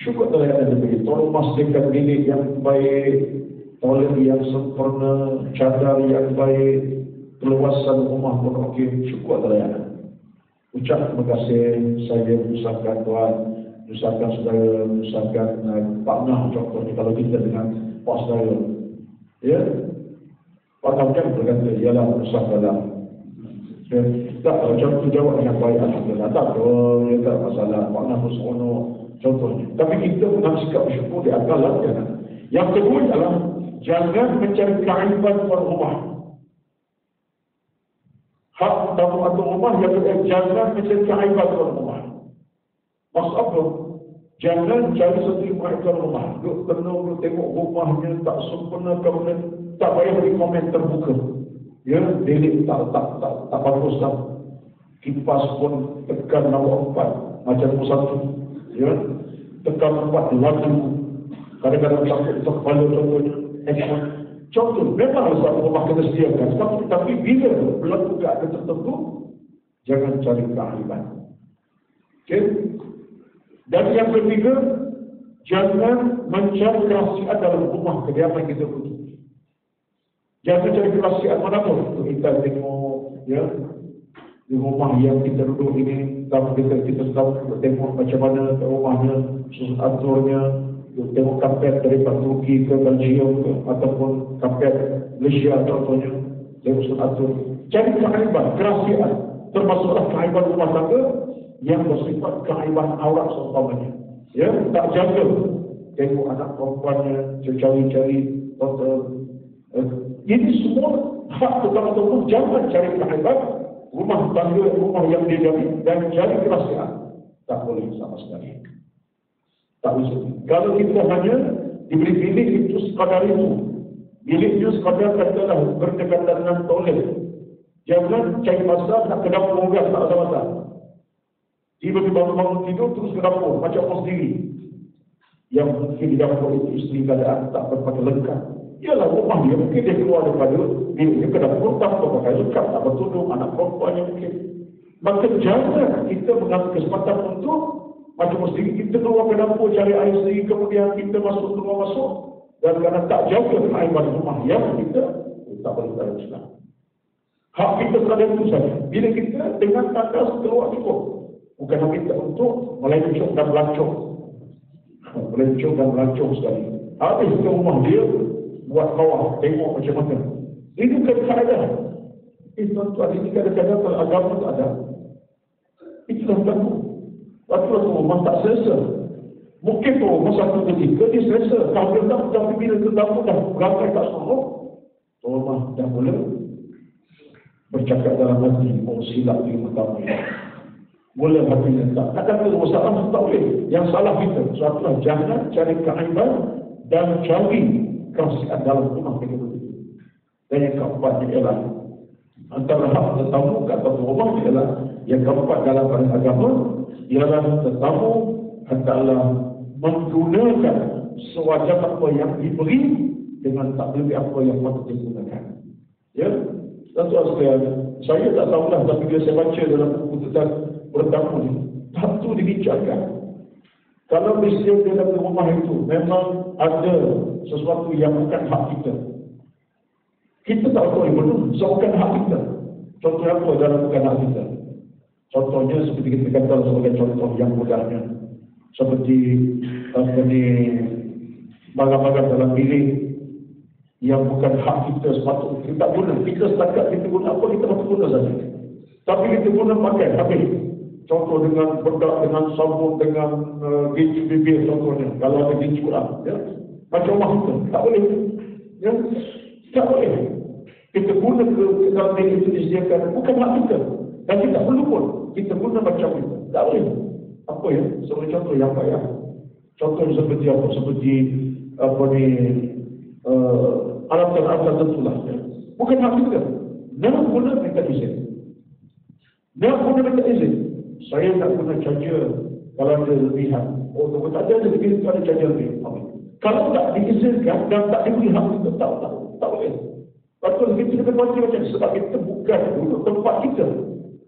Syukur layanan yang diberikan. Tuan rumah sediakan bilik yang baik, toilet yang sempurna, cadar yang baik, keluasan rumah pun okey. Syukur layanan. Ucap terima kasih, saya usahakan Tuhan, usahakan saudara, usahakan partner, contohnya kalau kita dengan pak saudara. Ya, Pak Taufik berkata, ialah usahakanlah. Ya, tak, contoh jawab dengan baik, alhamdulillah. Tak, ya tak masalah, partner pun seronok, contohnya. Tapi kita mengambil sikap bersyukur di akal jangan. Yang kedua adalah, jangan mencari keaiban tuan rumah. Hak tamu atau rumah yang jangan mencari keaiban tuan rumah. Maksud apa? Jangan cari satu tuan rumah. Duk penuh, tengok rumahnya tak sempurna, kemudian tak payah beri komen terbuka. Ya, delete tak bagus tak. Kipas pun tekan nombor 4 macam satu. Ya, tekan 4 laju. Kadang-kadang sampai kepala contohnya. Contoh, memang satu rumah kena sediakan. Tapi bila berlaku keadaan tertentu, jangan cari keaiban. Okay? Dan yang ketiga, jangan mencari kerahsiaan dalam rumah kediaman kita itu. Jangan cari kerahsiaan manapun. Kita tengok, ya, di rumah yang kita duduk ini, kita tahu tengok macam mana rumahnya, susun aturnya, tengok kapet daripada Turki ke Belgium ke, ataupun kapet Malaysia contohnya, dia usul atur. Cari keaiban, kerahsiaan, termasuklah keaiban rumah tangga yang bersifat keaiban aurat seumpamanya. Ya, tak jaga, tengok anak perempuannya, cari-cari, ini semua hak terutama jangan cari keaiban rumah tangga, rumah yang dia jaga, dan cari kerahsiaan. Tak boleh sama sekali. Tak bisa. Kalau kita hanya diberi bilik itu sekadar itu, biliknya sekadar katalah berdekatan dengan toilet. Jangan cari masa nak ke dapur orang, tak ada masa. Tiba-tiba bangun tidur terus ke dapur, macam orang sendiri. Yang mungkin di dapur itu isteri keadaan tak berpakaian lengkap. Ialah rumah dia, mungkin dia keluar daripada biliknya ke dapur tanpa pakai lengkap, tak bertudung, anak perempuannya mungkin. Maka jangan kita mengambil kesempatan untuk macam sendiri kita keluar ke dapur cari air sendiri, kemudian kita masuk keluar masuk, dan kerana tak jaga keaiban rumah yang kita tak boleh tahu Islam. Hak kita sekadar itu saja. Bila kita dengan tandas keluar cukup, bukan hak kita untuk melencong dan melancong, melencong dan melancong sekali. Habis ke rumah dia buat bawah, tengok macam mana. Ini bukan keadaan. Tuan-tuan, ini kadang-kadang kalau agama tak ada, itulah berlaku. Waktu rumah tak selesa. Mungkin tu masa ketika dia selesa. Kalau dia tak, tapi bila tetamu dah beramai tak semua, rumah dah mula bercakap dalam hati, oh silap di tetamu. Mula hatinya tak. Tak kata masalah tak boleh. Yang salah kita. Suatulah jangan cari keaiban dan cari kerahsiaan dalam rumah kita. Dan yang keempat ialah antara hak tetamu atau rumah ialah yang keempat dalam agama ialah tetamu hendaklah menggunakan sewajar apa yang diberi dengan tak lebih apa yang patut digunakan. Ya, tuan-tuan sekalian, saya tak tahulah, tapi bila saya baca dalam buku tentang bertamu ni, tak tu dibincangkan. Kalau peristiwa di dalam rumah itu memang ada sesuatu yang bukan hak kita, kita tak boleh bunuh, so bukan hak kita. Contoh apa dalam bukan hak kita? Contohnya seperti kita kata sebagai contoh yang mudahnya, seperti barang-barang dalam bilik yang bukan hak kita sepatutnya kita tak guna. Kita setakat kita guna apa, kita patut guna saja. Tapi kita guna pakai habis. Contoh dengan bedak, dengan sabun, dengan gincu bibir contohnya. Kalau ada gincu lah, ya. Macam rumah kita, tak boleh. Ya, tak boleh. Kita guna ke dalam bilik itu disediakan, bukan hak kita. Dan kita perlu pun kita guna macam itu. Tak boleh. Apa ya? Sebagai contoh yang payah. Contohnya seperti apa? Seperti apa ni, alat-alat tentulah. Ya. Bukan hak kita. Nak guna minta izin. Nak guna minta izin. Saya nak guna charger kalau ada lebihan. Oh, tak ada lebih, ada charger lebih. Kalau tak diizinkan dan tak diberi hak kita, tak boleh. Betul, kita kena baca macam sebab kita bukan untuk tempat kita.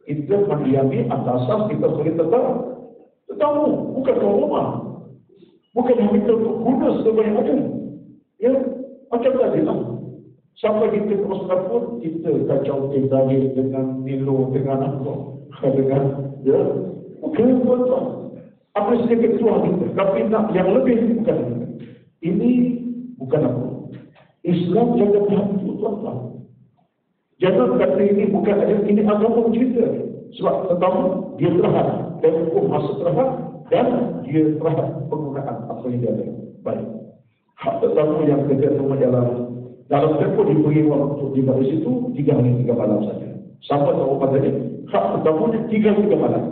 Kita mendiami atas asas kita sebagai tetamu, bukan tuan rumah. Bukan hak kita untuk guna sebanyak ada. Ya, macam tadi lah. Sampai kita ke Roslan pun, kita kacau tadi dengan Nilo, dengan apa, dengan, ya, bukan tuan-tuan. Apa sedikit ketua kita, tapi nak yang lebih bukan kita. Ini bukan apa. Islam jaga hati tuan-tuan. Jangan kata ini bukan ada, ini agama cerita. Sebab tetamu dia terhad dan hukum masa terhad dan dia terhad penggunaan apa yang dia ada. Baik. Hak tetamu yang kedua ialah dalam tempoh diberi waktu di bawah situ 3 hari 3 malam saja. Sampai tahun tadi hak tetamu 3 hari 3 malam.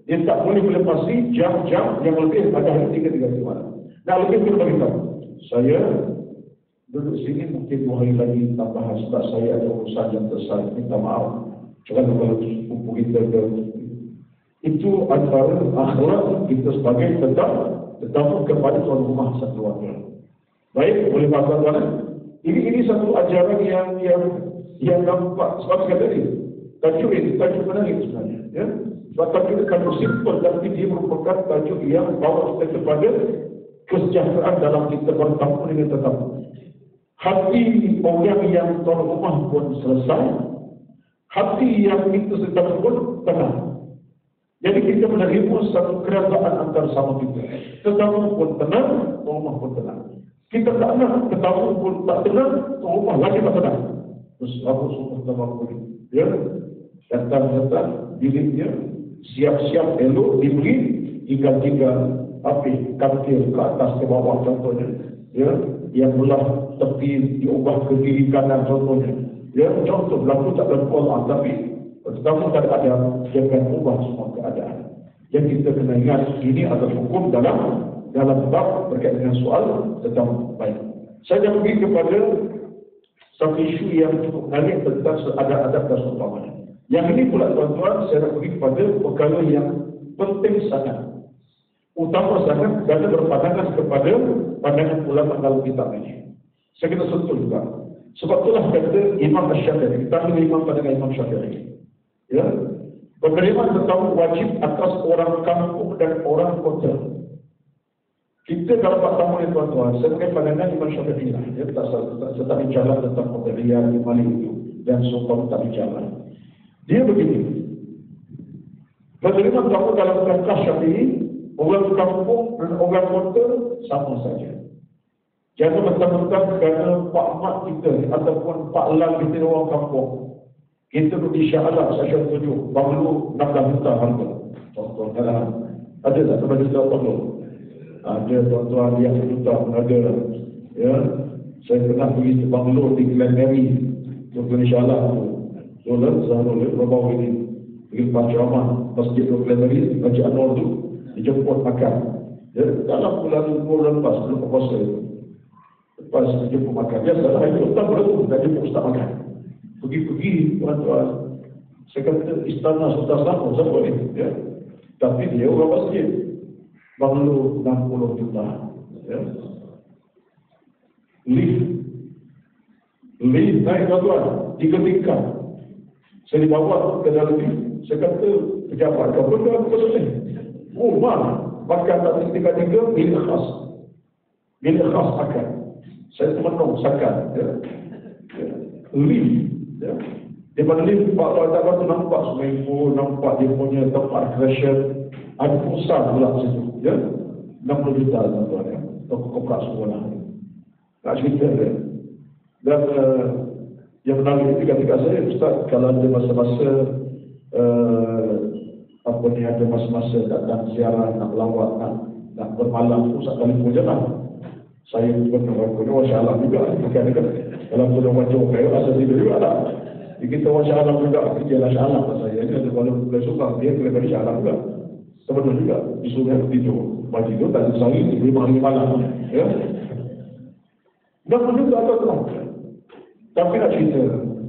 Dia tak boleh melepasi jam-jam yang lebih pada hari 3 malam. Nah, lebih kita beritahu. Saya duduk sini mungkin 2 hari lagi tambahan sebab saya ada urusan yang tersai. Minta maaf. Jangan kalau sepupu kita ke. Itu antara akhlak kita sebagai tetamu kepada tuan rumah satu keluarga. Baik, boleh faham tuan? Ini satu ajaran yang nampak sebab sekali tadi. Tajuk menarik sebenarnya. Ya? Sebab tajuk simple tapi dia merupakan tajuk yang bawa kita kepada kesejahteraan dalam kita bertamu dengan tetamu. Hati orang yang tuan rumah pun selesai, hati yang kita sedang pun tenang. Jadi kita menerima satu kerajaan antara sama kita. Tetamu pun tenang, rumah pun tenang. Kita tak nak tetamu pun tak tenang, rumah lagi tak tenang. Terus Abu Sufyan sama pun. Ya, datang biliknya, siap-siap elok diberi hingga api kantil ke atas ke bawah contohnya. Ya, yang belah tepi diubah ke kiri kanan contohnya. Ya, contoh berlaku tak dalam Quran tapi tetamu tak ada, jangan ubah semua keadaan. Yang kita kena ingat, ini adalah hukum dalam bab berkaitan dengan soal tetamu. Baik. Saya pergi kepada satu isu yang cukup menarik tentang adab dan seumpamanya. Yang ini pula tuan-tuan, saya nak pergi kepada perkara yang penting sangat. Utama sangat kerana berpandangan kepada pandangan ulama dalam kitab ini. Saya kena sentuh juga. Sebab itulah kata Imam Syafi'i, kita ambil Imam pandangan Imam Syafi'i. Ya, penerimaan tetamu wajib atas orang kampung dan orang kota. Kita dapat tamu yang tuan-tuan, sebagai pandangan Imam Syafi'i lah. Dia tak bicara tentang pemberian di Malik itu dan seumpama tak bicara. Dia begini. Penerimaan tetamu dalam kerangka Syafi'i, orang kampung dan orang kota sama saja. Jangan mentang-mentang kerana Pak Mat kita ataupun Pak Lang kita orang kampung. Kita berdiri syahalah, saya tunjuk, banglo 16 juta harga. Contoh, ada tak 16 juta banglo? Ada tuan-tuan yang juta pun ada. Ya, saya pernah pergi banglo di Glenberry, Dr. Syahalah tu. Zolan, Zahrul, berbau ini. Pergi ceramah masjid Dr. Glenberry, Haji Anwar tu, dijemput makan. Ya, dalam bulan lepas, belum puasa itu. Lepas dijemput makan. Biasalah, itu tak perlu, dah jemput Ustaz makan. Pergi-pergi, tuan-tuan, saya kata istana Sultan Selangor, siapa ni? Ya. Tapi dia orang masjid. Banglo 60 juta. Ya. Lift naik tuan-tuan, 3 tingkat. Saya dibawa ke dalam lift. Saya kata, pejabat kau benda apa ni? Rumah, makan tak tingkat 3, bilik khas. Bilik khas makan. Saya termenung, sakan. Ya. Lift. Ya. Di mana lift, Pak tu nampak swimming pool, nampak dia punya tempat recreation, ada pusat pula situ. Ya. 60 juta tuan-tuan ya. Toko koprak semua lah. Tak cerita dia. Dan yang menarik itu kata saya, Ustaz, kalau ada masa-masa ada masa-masa datang ziarah, nak melawat, nak bermalam, Ustaz telefon je lah. Saya pun orang masyaallah juga. Bukan kalau sudah wajah kayu, asal tidur juga tak. Kita masyaallah juga, kerja lah masyaallah saya. Ini ada kalau boleh suka, dia boleh beri masyaallah juga. Sebenarnya juga, disuruh tidur. Bagi itu, tak disari, 5 hari malam. Ya. Dan menurut tak tahu. Tapi nak cerita,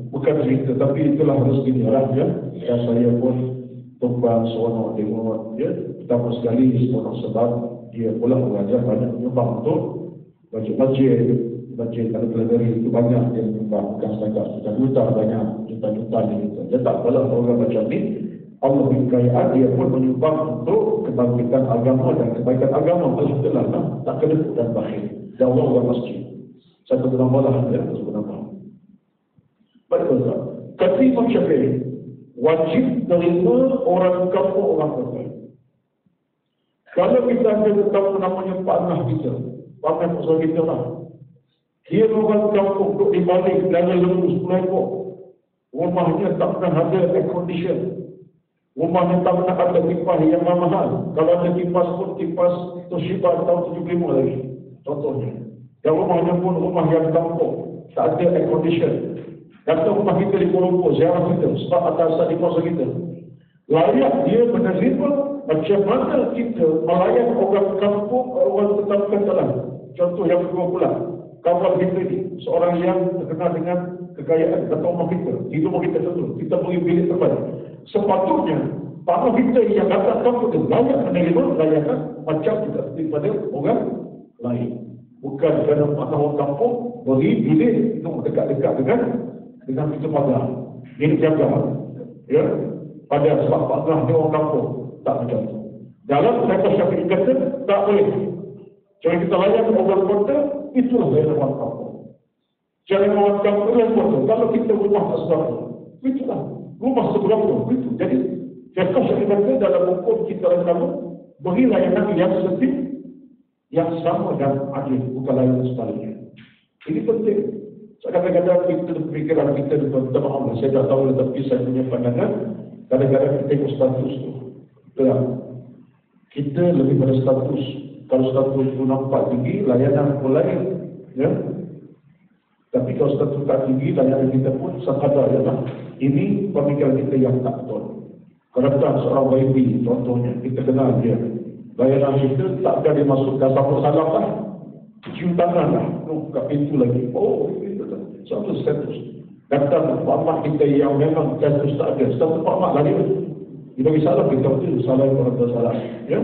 bukan cerita, tapi itulah rezeki Allah ya. Dan saya pun tumpang seronok tengok dia. Pertama sekali seronok sebab dia pula mengajar banyak menyumbang untuk masjid kalau peladari itu banyak yang menyumbang, bukan setakat juta-juta, banyak juta-juta dia tak apalah orang macam ni. Allah beri kekayaan, dia pun menyumbang untuk kebangkitan agama dan kebaikan agama. Alhamdulillah lah, tak kena dan bakhil. Dan orang masjid. Satu penambahan ya, satu penambahan. Betul tak? Kata Imam Syafi'i, wajib terima orang kampung, orang kota. Kalau kita ada tetamu namanya Pak Nah kita, Pak Nah pasal kita lah. Dia orang kampung duduk di balik dalam lembu 10 ekor. Rumahnya tak pernah ada air condition. Rumahnya tak pernah ada kipas yang mahal. Kalau ada kipas pun kipas Toshiba tahun 75 lagi. Contohnya. Dan rumahnya pun rumah yang kampung. Tak ada air condition. Datang rumah kita di Kuala Lumpur, ziarah kita. Sebab atas di kuasa kita. Layak dia menerima macam mana kita melayan orang kampung, orang tetap katalah. Contoh yang kedua pula. Kawan kita ni, seorang yang terkenal dengan kekayaan datang rumah kita. Di rumah kita tentu. Kita beri bilik terbaik. Sepatutnya, para kita yang datang kampung itu layak menerima layanan macam kita daripada orang lain. Bukan kerana orang kampung beri bilik itu dekat-dekat dengan pintu pagar. Ini jaga. Ya. Pada sebab pagar dia orang kampung. Tak macam itu. Dalam kata Syafi'i kata, tak boleh. Jangan kita layan orang kota, itulah layanan orang kampung. Jangan orang kampung yang kota. Kalau kita rumah tak seberapa, itulah. Rumah seberapa, itu. Jadi, Fiqh syar'i kata dalam hukum kita agama, beri layanan yang seperti yang sama dan adil, bukan layanan sebaliknya. Ini penting. Kadang-kadang kita berfikiran kita maaf, saya tak tahu, tapi saya punya pandangan, kadang-kadang kita tengok status tu. Kita lebih pada status. Kalau status itu nampak tinggi, layanan pun lain. Ya? Tapi kalau status tak tinggi, layanan kita pun sekadar. Ya, ini pemikiran kita yang tak betul. Kalau datang seorang YB, contohnya, kita kenal dia. Layanan kita tak ada dia masuk dah sambut salam lah. Cium tangan lah. Kat pintu lagi. Oh, itu lah. Satu status. Datang Pak Mat kita yang memang status tak ada. Status Pak Mat lagi. Dia bagi salam, kita betul. Salam kepada salam. Ya?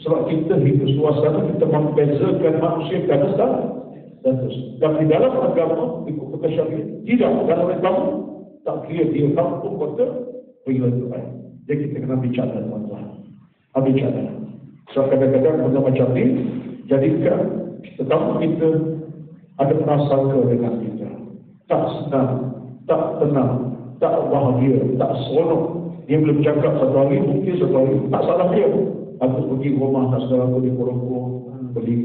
Sebab kita hidup suasana, kita membezakan manusia kerana status. Dan di dalam agama, ikut kata syariat, tidak. Dalam agama, tak kira dia kampung kata, pergilah Tuhan. Jadi kita kena bicara tuan-tuan. Bicara. So kadang-kadang benda macam ni, jadikan tetamu kita ada prasangka dengan kita. Tak senang, tak tenang, tak bahagia, tak seronok. Dia belum cakap satu hari, mungkin satu hari, tak salah dia. Aku pergi rumah tak saudara aku di Korongko, beli,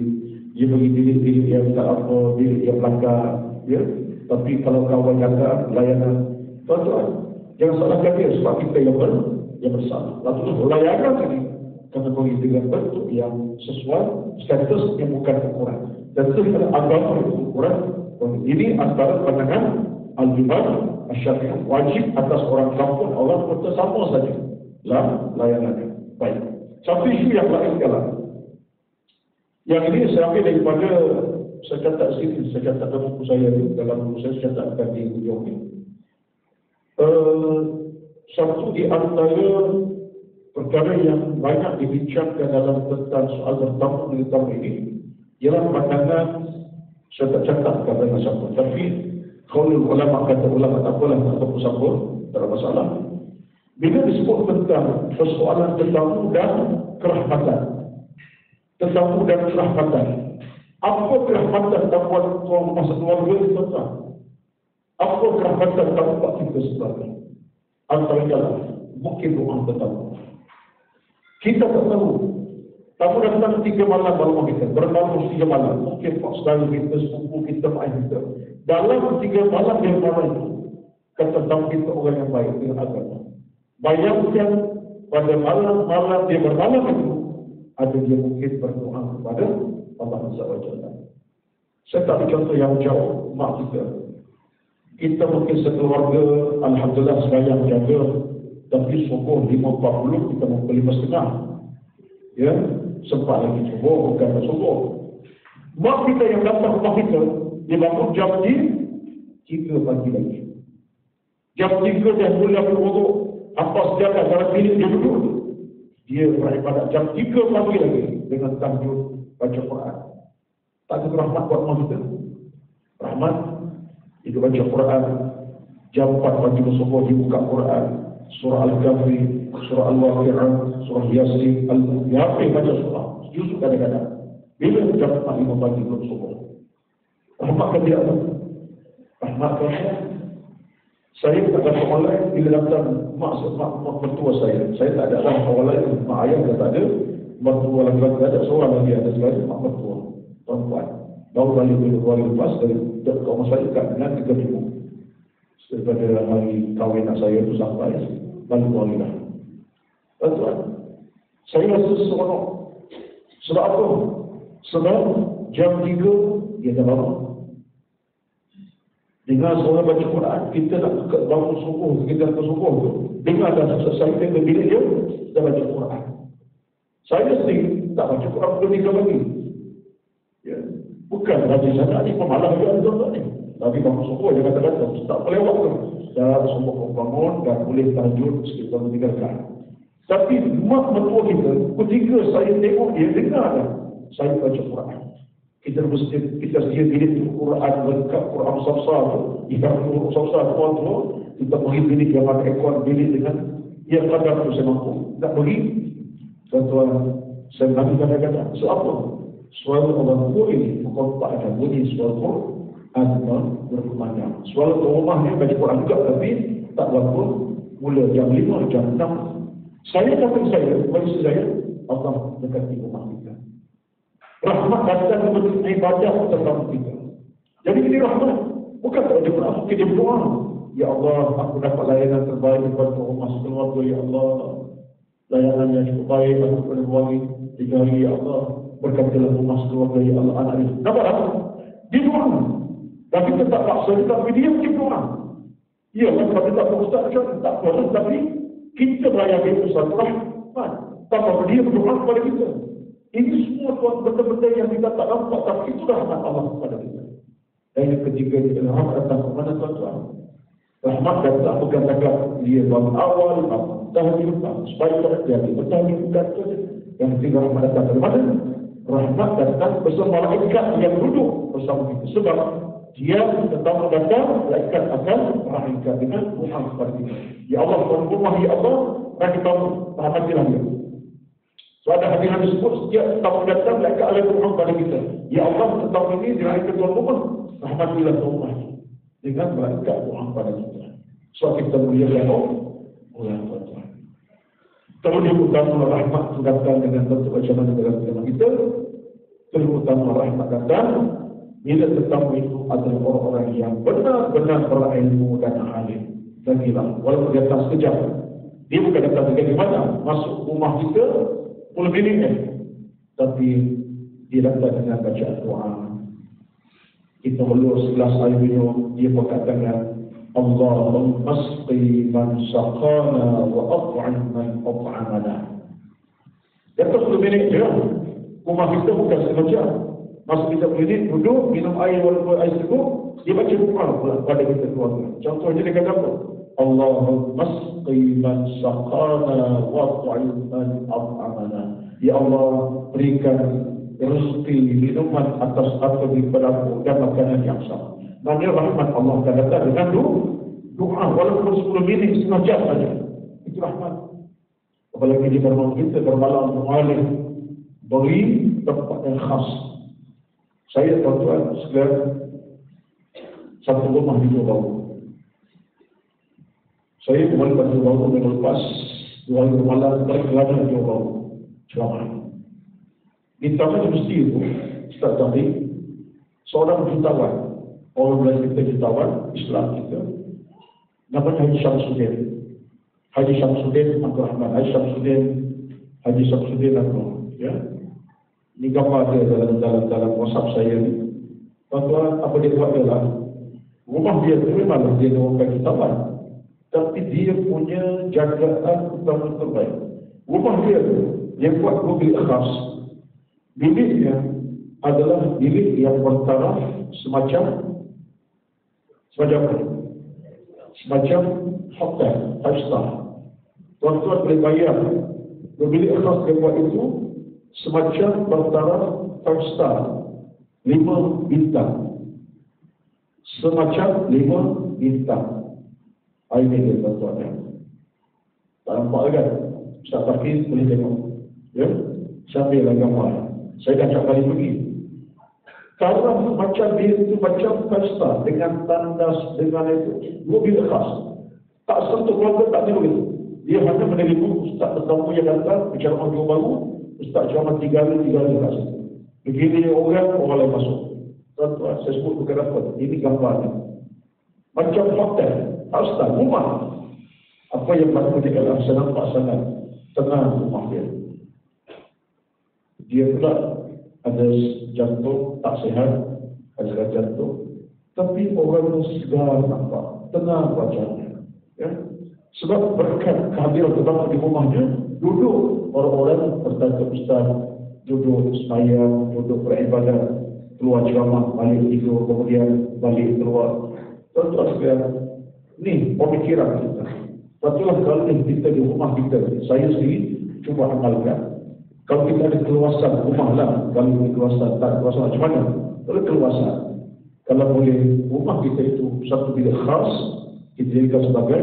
dia bagi bilik-bilik yang tak apa, bilik yang belakang, ya. Tapi kalau kawan jaga layanan, tuan-tuan, jangan salahkan dia sebab kita yang bersalah. Lalu layanan ini kategori dengan bentuk yang sesuai, status yang bukan ukuran. Dan itu agama itu ukuran. Ini antara pandangan al-iman syariah, wajib atas orang kampung, orang kota sama saja layanannya. Baik. Satu isu yang lain sekarang. Yang ini saya ambil daripada, saya catat sini, saya catat dalam buku saya, dalam buku saya catatkan di ujung ini. Satu di antara perkara yang banyak dibincangkan dalam tentang soal bertamu ini ialah pandangan, saya tak catatkan dengan siapa, tapi kalau ulama kata ulama tak apalah, tak apa siapa, tak ada masalah. Bila disebut tentang persoalan tetamu dan kerahmatan, tetamu dan kerahmatan, apa kerahmatan dapat masa keluarga itu tentang? Apa kerahmatan dapat kita sebenarnya? Antara jalan, mungkin doa tetamu. Kita tak tahu. Tamu datang 3 malam rumah kita, bermalam 3 malam. Mungkin pak saudara kita, sepupu kita, mak kita. Dalam 3 malam yang malam itu, kata tamu kita orang yang baik dengan agama. Bayangkan pada malam-malam dia bermalam itu, ada dia mungkin berdoa kepada Allah SWT. Saya tak contoh yang jauh, mak kita. Kita mungkin sekeluarga, alhamdulillah sayang jaga, tapi subuh 5.40, kita mau ke 5.30. Ya, sempat lagi subuh, bukan subuh. Mak kita yang datang rumah kita, dia bangun jam 3 pagi lagi. Jam 3 dia mula berwuduk, apa sejadah dalam bilik dia duduk. Dia beribadat jam 3 pagi lagi dengan tajuk baca Quran. Tak ada rahmat buat rumah kita. Rahmat, itu baca Quran. Jam 4 pagi subuh dibuka Quran. Surah Al-Kahfi, Surah Al-Waqi'ah, Surah Yasin, Al-Yafi baca surah. Justru kadang-kadang. Bila jam 5 pagi belum subuh. Rahmatkan dia apa? Rahmatkan dia. Saya tak ada orang lain bila datang mak mertua saya. Saya tak ada orang lain. Mak ayah dah tak ada. Mertua lagi-lagi tak ada. Seorang lagi ada sekali mak mertua. Perempuan. Baru balik dulu 2 hari lepas dari rumah saya kat dengan 3 minggu. Daripada hari kahwin anak saya itu sampai balik 2 hari dah. Tuan-tuan, saya rasa seronok. Sebab apa? Sebab jam 3 dia dah bangun. Dengar seorang baca Quran, kita nak bangun subuh, kita nak subuh tu. Dengar dah selesai dia bilik dia, dah baca Quran. Saya sendiri tak baca Quran pukul 3 pagi. Ya. Bukan rajin sana ni pemalas juga tuan-tuan ni. Tapi bangun subuh dia kata-kata, tak pelewat tu. Dah subuh bangun dan boleh tahajud sekitar 3 rakaat. Tapi mak mertua kita, ketika saya tengok dia dengar dah, saya baca Quran. Kita sedia bilik Quran lengkap, Quran besar-besar tu, ikan Quran besar-besar tua-tua, kita beri bilik yang ada ekor bilik dengan yang kadang tu saya mampu. Tak beri, tuan-tuan, saya mengambil kadang-kadang. So apa? Suara orang tua ini, bukan tak ada bunyi suara Quran berkumandang. Suara tu rumahnya baca Quran juga, tapi tak berapa, mula jam 5, jam 6, Saya kata bagi saya, Allah dekati rumah kita. Rahmat datang untuk ibadah tetamu kita. Jadi ini rahmat. Bukan saja berapa kita berdoa. Ya Allah, aku dapat layanan terbaik kepada rumah sekeluarga. Ya Allah, layanan yang cukup baik aku boleh buangi 3 hari. Ya Allah, berkatilah rumah sekeluarga. Ya Allah, anak ini. Dapat apa? Dia doa. Dan kita tak paksa, tapi dia mungkin doa. Ya, kalau kita tak berusaha, tak boleh. Tapi kita melayani satu rahmat. Tanpa dia berdoa kepada kita. Ini semua benda-benda yang kita tak nampak, tapi itu rahmat Allah kepada kita. Dan yang ketiga, rahmat datang kepada tuan-tuan. Rahmat datang bukan dekat dia bangun awal, tahajud, supaya dia bertahajud, bukan saja. Yang ketiga, rahmat datang dari mana? Rahmat datang bersama malaikat yang duduk bersama kita. Sebab dia tetamu datang, malaikat akan rahmatkan dengan Tuhan kepada kita. Ya Allah, tuan rumah, ya Allah, rahmatkan, rahmatilah dia. So ada hadis disebut setiap tamu datang malaikat akan berdoa kepada kita. Ya Allah, tetamu ini dirahmati tuan rumah, rahmatilah tuan rumah dengan malaikat doa kepada kita. So kita muliakan Allah tuan-tuan. Terlebih utama rahmat itu datang dengan bentuk macam mana dalam agama kita. Terlebih utama rahmat datang bila tetamu itu adalah orang-orang yang benar-benar berilmu dan alim. Dan gila, walaupun dia datang sekejap, dia bukan datang dari mana, masuk rumah kita 10 minit, tapi dia datang dengan bacaan doa. Kita ulur segelas air minum, dia berkata dengan Allahumma asqi man saqana wa at'am man at'amana. Dia tak 10 minit je. Rumah kita bukan setengah jam. Masa kita minit, duduk, minum air walaupun air sejuk, dia baca doa pula pada kita keluarga. Contohnya dia kata apa? Allahumma asqi man saqana wa at'am man at'amana. Ya Allah, berikan rezeki minuman atas apa daripada aku dan makanan yang sama. Maksudnya rahmat Allah akan datang dengan doa walaupun 10 minit, setengah jam saja. Itu rahmat. Apalagi di rumah kita bermalam mengalir, beri tempat yang khas. Saya tuan-tuan sekalian, satu rumah di Johor Bahru. Saya kembali ke Johor Bahru minggu lepas, 2 hari bermalam berkelana di Johor Bahru. Ceramah. Di taman mesti itu, Ustaz tadi, seorang jutawan, orang Melayu kita jutawan, Islam kita, namanya Haji Syamsuddin. Haji Syamsuddin Abdul Rahman, Haji Syamsuddin Abdul. Ya. Ini gambar dia dalam WhatsApp saya ni. Tuan-tuan, apa dia buat adalah, rumah dia tu memang dia orang jutawan, tapi dia punya jagaan utama terbaik. Rumah dia tu, dia buat mobil khas. Biliknya adalah bilik yang bertaraf semacam hotel, 5 star. Tuan-tuan boleh bayar bilik khas dia buat itu semacam bertaraf 5 star, 5 bintang. Semacam 5 bintang. Ini dia tuan-tuan. Tak nampak kan? Ustaz Fakir boleh tengok. Ya? Sambil lah gambar. Saya dah cakap kali pergi. Kalau macam dia itu macam pesta dengan tandas, dengan itu mobil khas. Tak sentuh keluarga, tak ada begitu. Dia hanya menerima Ustaz tetamu yang datang bicara audio baru. Ustaz cuma 3 hari kat situ. Begini orang lain masuk. Tuan-tuan, saya sebut bukan apa. Ini gambarnya. Macam hotel, pesta, rumah. Apa yang patut dia dalam saya nampak sangat tenang rumah dia. Dia pula ada jantung tak sihat, ada jantung, tapi orang segar nampak, tenang wajahnya. Ya? Sebab berkat kehadiran tetamu di rumahnya, duduk orang-orang bertanya Ustaz, duduk sembahyang, duduk beribadat, keluar ceramah, balik tidur, kemudian balik keluar. Tuan-tuan sekalian, ni pemikiran kita. Betulah kalau kita di rumah kita, saya sendiri cuba amalkan. Kalau kita ada keluasan, rumah lah. Kalau ada keluasan, tak keluasan macam mana? Kalau keluasan, kalau boleh rumah kita itu satu bilik khas, kita jadikan sebagai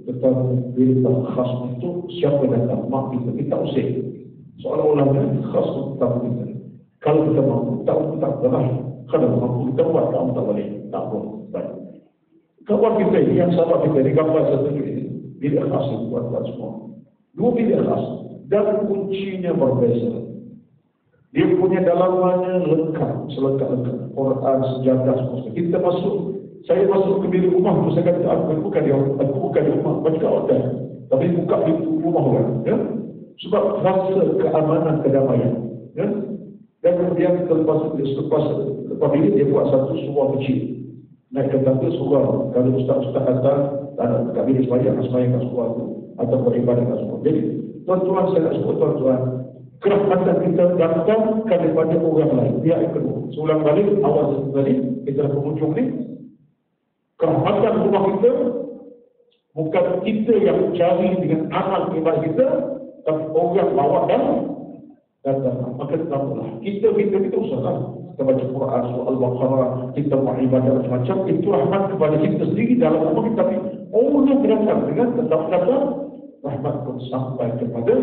tetamu bilik khas untuk siapa yang datang. Mak kita usik. Seolah-olah khas untuk tetamu kita. Kalau kita mampu, tak pernah. Kalau mampu kita buat, tak boleh. Tak boleh. Baik. Kawan kita yang sahabat kita, di gambar satu ini, bilik khas itu buat semua. Dua bilik khas dan kuncinya berbeza. Dia punya dalamannya lengkap, selengkap-lengkap. Quran, sejadah, semua. Kita saya masuk ke bilik rumah tu, saya kata aku bukan di rumah, baca hotel, tapi buka pintu rumah orang, ya? Sebab rasa keamanan, kedamaian, ya? Dan kemudian selepas bilik dia buat satu surau kecil. Naik ke tangga surau. Kalau ustaz-ustaz datang, tak nak buka bilik sembahyang kat surau tu, atau beribadah kat surau. Jadi tuan-tuan, saya nak sebut tuan-tuan, kerahmatan kita datang daripada orang lain. Pihak yang kedua. Seulang balik, awal tadi, kita dah penghujung ni. Kerahmatan rumah kita, bukan kita yang cari dengan amal ibadah kita, tapi orang bawa dan datang. Maka tetaplah. Kita usahlah. Kita baca Quran, surah Al-Baqarah, kita buat ibadah macam-macam. Itu rahmat kepada kita sendiri dalam rumah kita. Tapi orang datang dengan tetap-tetap, rahmat pun sampai kepada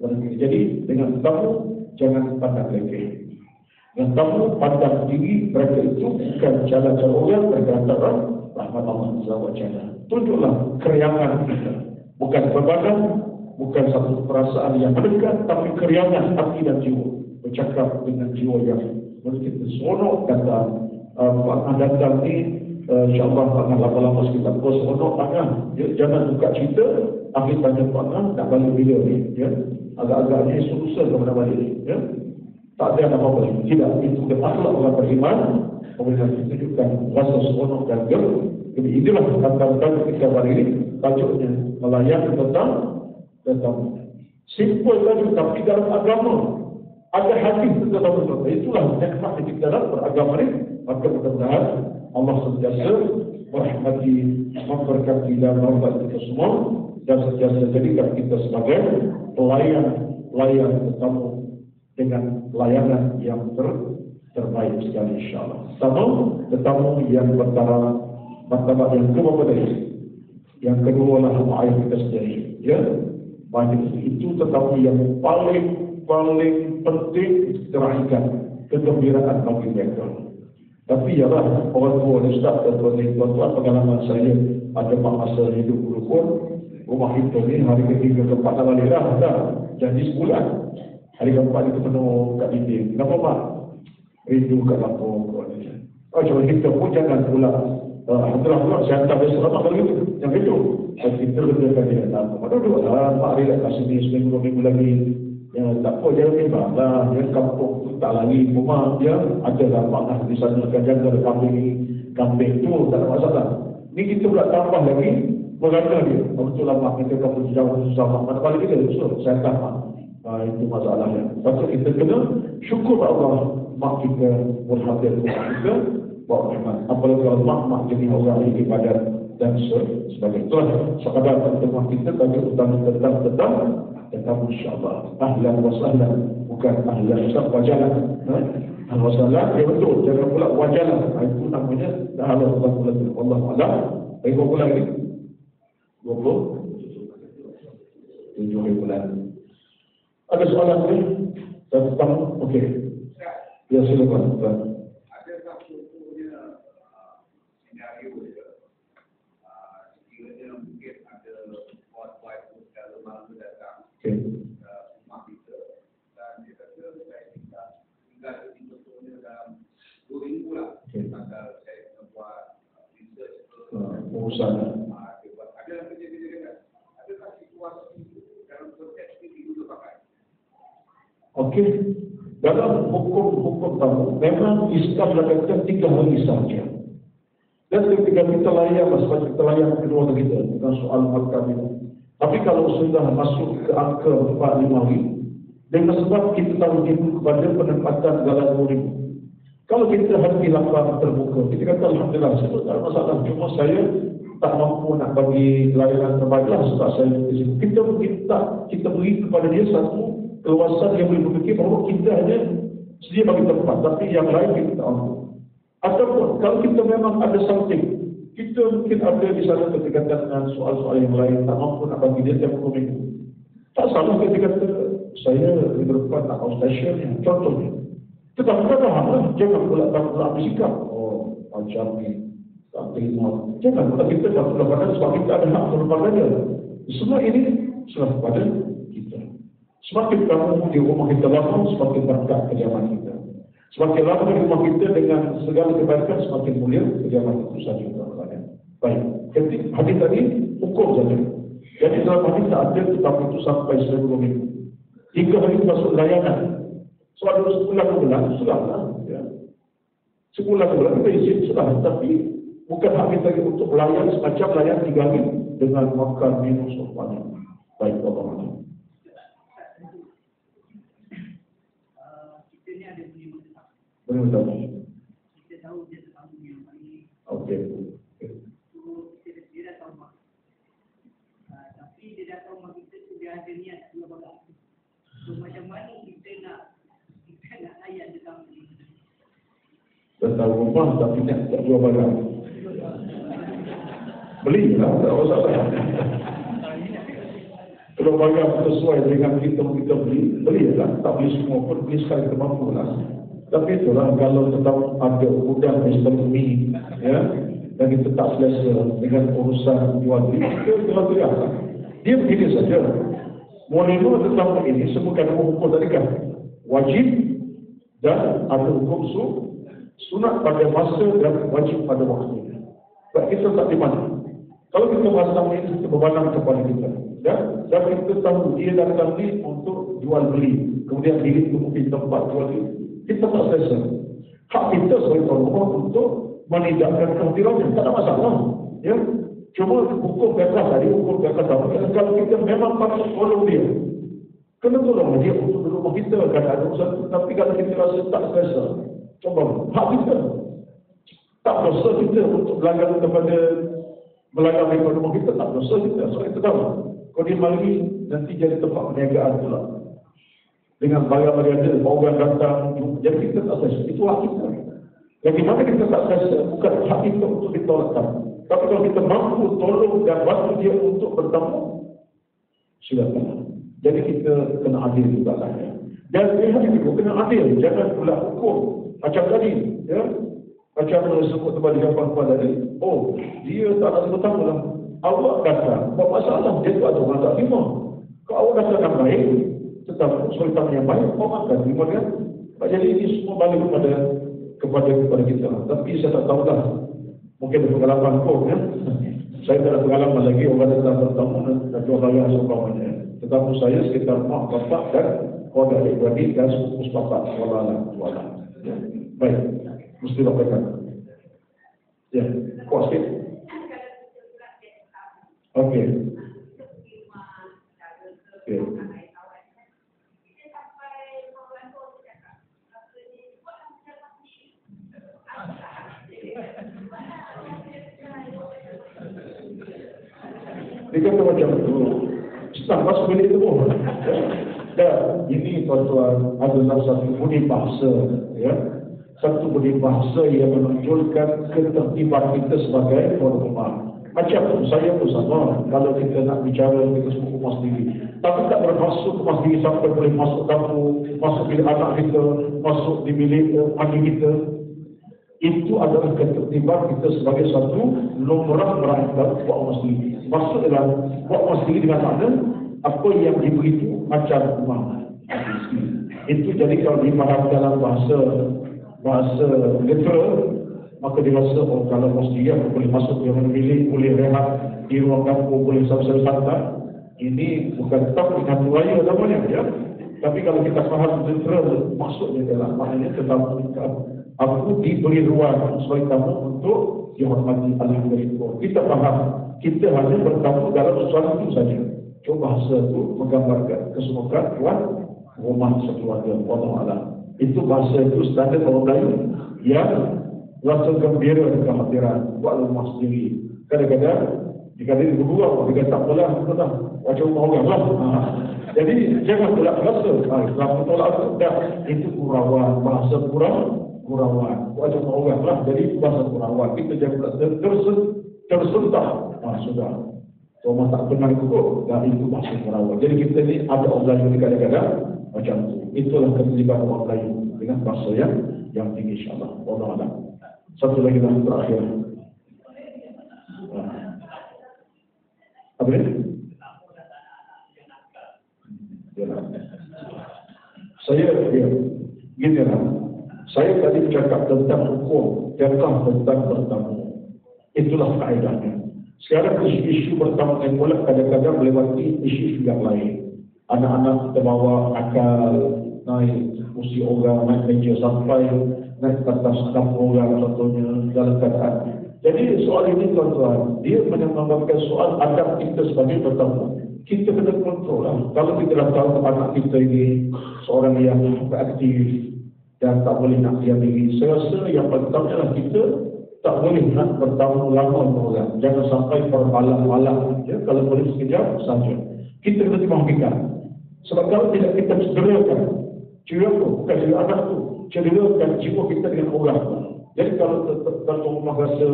orang. Jadi dengan tamu jangan pandang lekeh. Dengan tamu pandang tinggi, mereka itu bukan cara-cara orang, mereka antara rahmat Allah SWT. Tunjuklah keriangan kita, bukan bebanan, bukan satu perasaan yang mendekat, tapi keriangan hati dan jiwa. Bercakap dengan jiwa yang menurut kita seronok. Datang ni InsyaAllah Pak Ngah lama-lama sekitar seronok Pak Ngah. Jangan buka cerita akhir tanya Pak Ngah nak balik bila ni, ya. Agak-agaknya susah ke mana balik ni, ya. Tak ada apa-apa lagi. Tidak, itu akhlak orang beriman. Kemudian kita tunjukkan rasa seronok dan gembira. Jadi inilah kata-kata kita hari ini. Tajuknya melayani tentang simple saja, tapi dalam agama ada hadis tentang itulah nikmat kita dalam beragama ini. Maka mudah-mudahan Allah sentiasa merahmati, memberkati dan merawat kita semua, dan sentiasa jadikan kita sebagai pelayan tetamu dengan layanan yang terbaik sekali insyaAllah. Tetamu yang bertaraf martabat yang kedua tadi. Yang kedua lah ayah kita sendiri, ya. Banyak itu tetamu yang paling penting terakhirkan kegembiraan bagi mereka. Tapi yalah, orang tua Ustaz dan tuan-tuan, pengalaman saya ada masa hidup dulu pun, rumah kita ni hari ketiga keempat dah balik dah, janji sebulan. Hari keempat itu penuh kat dinding. Kenapa Mak? Rindu kat lampu. Cuma kita pun jangan pula Alhamdulillah saya hantar besok lama kalau gitu. Yang itu kita kerjakan dia datang. Duduk lah, Mak relax kat sini seminggu 2 minggu lagi. Ya, tak apa, jangan timbang lah. Ya, kampung tu tak lagi rumah dia. Ada lah Mak Ngah di sana akan jaga kambing tu, tak ada masalah. Ni kita pula tambah lagi berada dia. Betul lah Mak, kita kampung jauh susah Mak. Mana balik kita? Saya tak Mak. Itu masalahnya. Lepas kita kena syukur Allah Mak kita berhadir rumah kita buat rahmat. Apalagi kalau Mak jadi orang yang ibadat dan sebagainya. Itulah sekadar pertemuan kita bagi utama tentang tetamu insyaAllah. Ahlan wa sahlan, bukan ahlan wajalan. Ahlan wa sahlan, ya betul. Jangan pula wajalan. Itu namanya ahlan wa sahlan. Allah Allah. Baik, berapa bulan ini? 27 bulan. Ada soalan ni? Tentang, okey. Ya, silakan. Ada tak contohnya senario dia? Sekiranya mungkin ada wife secara malam datang ke rumah kita dan dia kata saya tinggal di contohnya dalam 2 minggu lah. Maka saya kena buat research urusan. Ada kerja-kerja kan? Adakah situasi dalam konteks ini dulu pakai? Okey, dalam hukum tamu memang Islam lakukan 3 hari sahaja. Dan ketika kita layan, sebab kita layan kedua kita dengan soal makam itu. Tapi kalau sudah masuk ke angka 4-5 hari, dengan sebab kita tahu itu kepada penempatan dalam 2,000. Kalau kita hati lapang terbuka, kita kata Alhamdulillah, saya tak ada masalah. Cuma saya tak mampu nak bagi layanan terbaiklah sebab saya di sini. Kita minta, kita beri kepada dia satu keluasan yang boleh berfikir bahawa kita hanya sedia bagi tempat, tapi yang lain kita tak mampu. Ataupun kalau kita memang ada something, kita mungkin ada di sana kedekatan dengan soal-soal yang lain, tak mampu nak bagi dia tiap 2 minggu. Tak salah kita kata, saya minggu depan nak outstation, contohnya. Tetapi kita fahamlah, jangan pula ambil sikap. Oh, macam ni, tak terima. Jangan pula kita tak pula pandang sebab kita ada hak terlepas saja. Semua ini serah kepada kita. Semakin lama di rumah kita lama, semakin berkat kediaman kita. Semakin lama di rumah kita dengan segala kebaikan, semakin mulia kediaman itu saja. Baik, hadis tadi hukum saja. Jadi dalam hadis tak ada tetapi itu sampai 10 minggu. 3 hari masuk layanan. Soal sebulan sudahlah. Ya. Sebulan kita izin sudah, tapi bukan hak kita lagi untuk melayan semacam layan 3 hari dengan makan minum semuanya. Baik, Allah. Kita ni ada punya masalah. Benar tak? Kita tahu dia tetamu yang baik. Okey. So, dia dah tahu mak. Tapi dia dah tahu mak kita tu dia ada niat dua bagai. So, macam mana kita nak layan tetamu ni? Datang rumah tapi nak jual barang. Belilah, tak usah lah. Kalau barang sesuai dengan kita beli, belilah. Tak beli semua pun, beli sekali kita mampu lah. Tapi itulah, kalau tetap ada udang ekonomi, ya, dan kita tak selesa dengan urusan jual beli, kita jual beli lah. Dia begini saja. Mulimah tetamu ini sebutkan hukum tadi kan, wajib dan ada hukum sunat pada masa dan wajib pada waktu. Sebab kita tak di mana. Kalau kita masa ini kita berbalang kepada kita, dan kita tahu dia datang ni untuk jual beli, kemudian diri itu mungkin tempat jual beli, kita tak selesa. Hak kita sebagai tuan rumah untuk menidakkan kehadirannya, tak ada masalah. Ya, cuma hukum bebas tadi, hukum bebas tahu. Kalau kita memang patut tolong dia, kena tolong dia untuk rumah kita kan ada usaha. Tapi kalau kita rasa tak selesa, coba hak kita. Tak dosa kita untuk melanggar daripada rumah kita, tak dosa kita. So itu tahu. Kalau dia mari nanti jadi tempat perniagaan pula. Dengan barang-barang orang datang, jadi kita tak selesa. Itu hak kita. Yang di mana kita tak selesa, bukan hak kita untuk ditolakkan. Tapi kalau kita mampu tolong dan bantu dia untuk bertemu, silakan. Jadi kita kena adil juga lah. Dan pihak itu kena adil. Jangan pula hukum. Macam tadi, ya. Macam mana sebut kepada siapa tadi, oh, dia tak nak bertemu lah. Awak datang, buat masalah, dia tu ada orang tak terima. Kalau awak datang yang baik, tetap sultan yang baik, awak akan terima kan. Jadi ini semua balik kepada kita. Tapi saya tak tahu lah. Mungkin ada pengalaman pun, ya. Saya tak ada pengalaman lagi, orang datang bertemu dan jual barang seumpamanya. Tetapi saya sekitar mak, bapak dan keluarga adik-beradik dan sepupu sepakat. Wallah. Ya. Baik. Mesti lakukan. Ya, kuat sikit. Okey. Okey. Dia kata macam tu. Ustaz, masuk bilik itu pun. Dan ini tuan-tuan adalah satu budi bahasa, ya. Satu budi bahasa yang menunjukkan ketertiban kita sebagai tuan rumah. Macam saya pun sama, kalau kita nak bicara kita semua rumah sendiri. Tapi tak bermaksud rumah sendiri sampai boleh masuk dapur, masuk bilik anak kita, masuk di bilik mandi kita. Itu adalah ketertiban kita sebagai satu lumrah meraihkan buat rumah sendiri. Maksud adalah buat rumah sendiri dengan makna apa yang diberi itu macam rumah. Itu jadi kalau dipahami dalam bahasa literal, maka dia rasa oh kalau mesti aku boleh masuk dia memilih, boleh rehat di ruang kampung, boleh santai. Ini bukan tak dengan raya namanya, ya. Tapi kalau kita faham literal, maksudnya adalah maknanya tetap aku diberi ruang sebagai tamu untuk dihormati alhamdulillah. Kita faham, kita hanya bertamu dalam sesuatu itu saja. Coba bahasa itu menggambarkan kesemuanya tuan rumah sekeluarga. Wallahu itu bahasa itu standar orang Melayu yang rasa gembira dengan kehadiran buat rumah sendiri. Kadang-kadang jika dia berdua, dia kata tak apalah, macam rumah orang lah. Jadi jangan pula rasa Islam tolak dah, itu kurawan, bahasa kurawan, macam orang lah. Jadi bahasa kurawan kita jangan tersentak. Sudah rumah tak pernah ikut, dan itu bahasa kurawan. Jadi kita ni ada orang Melayu kadang-kadang macam itu. Itulah keterlibatan orang Melayu dengan bahasa yang tinggi, insyaAllah. Wallahu. Satu lagi yang terakhir. Apa ini? Gini lah, saya tadi bercakap tentang hukum, datang tentang bertamu. Itulah kaedahnya. Sekarang isu-isu bertamu yang pula kadang-kadang melewati isu-isu yang lain. Anak-anak kita bawa akal, naik kursi orang, naik meja sampai, naik ke atas kampung orang contohnya dalam keadaan. Jadi soal ini tuan-tuan, dia menyebabkan soal adab kita sebagai bertamu. Kita kena kontrol lah. Kalau kita dah tahu anak kita ini seorang yang aktif dan tak boleh nak diam diri, saya rasa yang pertama adalah kita tak boleh nak bertamu lama dengan orang. Jangan sampai bermalam-malam. Ya, kalau boleh sekejap saja. Kita kena timbang-timbang. Sebab kalau tidak kita cederakan jiwa tu, bukan jiwa anak tu, cederakan jiwa kita dengan orang. Jadi kalau rumah rasa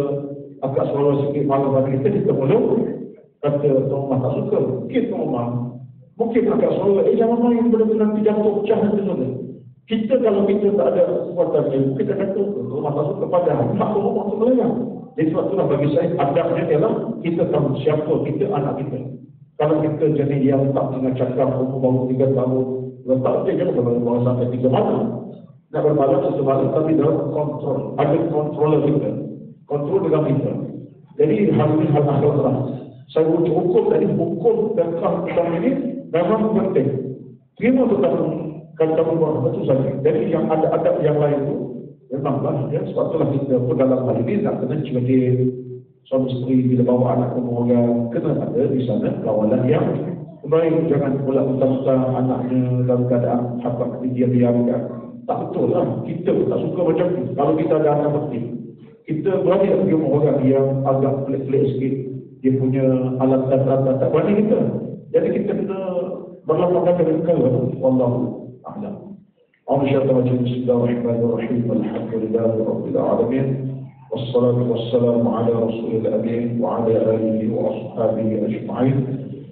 agak suara sikit malam bagi kita boleh kata rumah tak suka. Mungkin rumah mungkin agak suara, jangan main benda-benda nanti jatuh pecah nanti sana. Kita kalau kita tak ada kekuatan ilmu, kita kata rumah tak suka, padahal hak rumah tu melayang. Jadi sebab itulah bagi saya adabnya ialah kita tahu siapa kita, anak kita. Kalau kita jadi yang tak dengar cakap umur baru 3 tahun, letak dia jangan baru sampai 3 malam. Nak bermalam satu malam tapi dalam kontrol. Ada kontroler kita. Kontrol dengan kita. Jadi hal ini hal akhlak lah. Saya hukum tadi, hukum dan kita ini memang penting. Terima tentang kata Allah, betul saja. Jadi yang ada adab yang lain itu memanglah ya, sebab itulah kita pun dalam hal ini nak kena cerdik. Suami isteri bila bawa anak ke orang, kena ada di sana kawalan yang baik. Jangan pula mentang-mentang anaknya dalam keadaan habak diam-diamkan. Tak betul lah. Kita tak suka macam itu. Kalau kita ada anak penting, kita berani nak pergi orang yang agak pelik-pelik sikit. Dia punya alat dan tak berani kita. Jadi kita kena berlapangkan dengan kalau Wallahu a'lam. Bismillahirrahmanirrahim. Alhamdulillahi rabbil alamin. Wassalatu wassalamu ala rasulil amin wa ala alihi wa ashabihi ajma'in.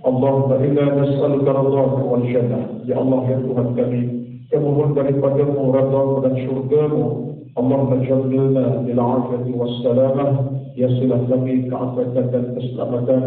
Allahumma inna nas'aluka ridhaka wal jannah. Ya Allah, ya Tuhan kami, kami mohon daripadamu redha dan syurga-Mu. Allahumma jannilna bil afiyati was salamah. Ya silah kami keafatan dan keselamatan.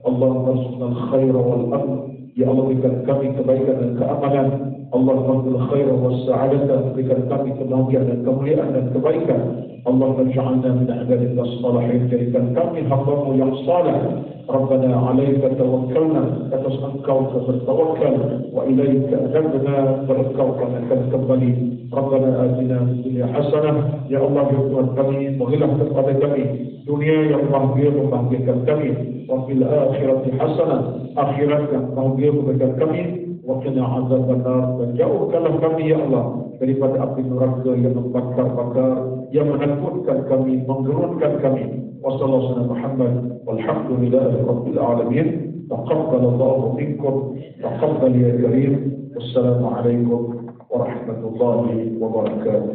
Allahumma arzuqna al khaira wal amn. Ya Allah, berikan kami kebaikan dan keamanan. Allahumma bil khaira was sa'adata, berikan kami kebahagiaan dan kemuliaan dan kebaikan. Allahumma ja'alna min ibadika as-salihin, jadikan kami hamba-Mu yang saleh. Rabbana 'alaika tawakkalna, atas Engkau bertawakal, wa ilaika anabna, Engkau akan kembali. Rabbana atina fid dunya hasanah. Ya Allah, ya Tuhan kami, berilah kepada kami dunia yang bahagia, membahagiakan kami, wa fil akhirati hasanah, akhirat yang bahagia memberikan kami, wa qina azabannar, dan jauhkanlah kami ya Allah daripada api neraka yang membakar-bakar, yang menakutkan kami, menggerunkan kami. Wassallallahu Muhammad walhamdulillahi rabbil alamin. Taqabbalallahu minkum, taqabbal ya karim. Wassalamu alaikum warahmatullahi wabarakatuh.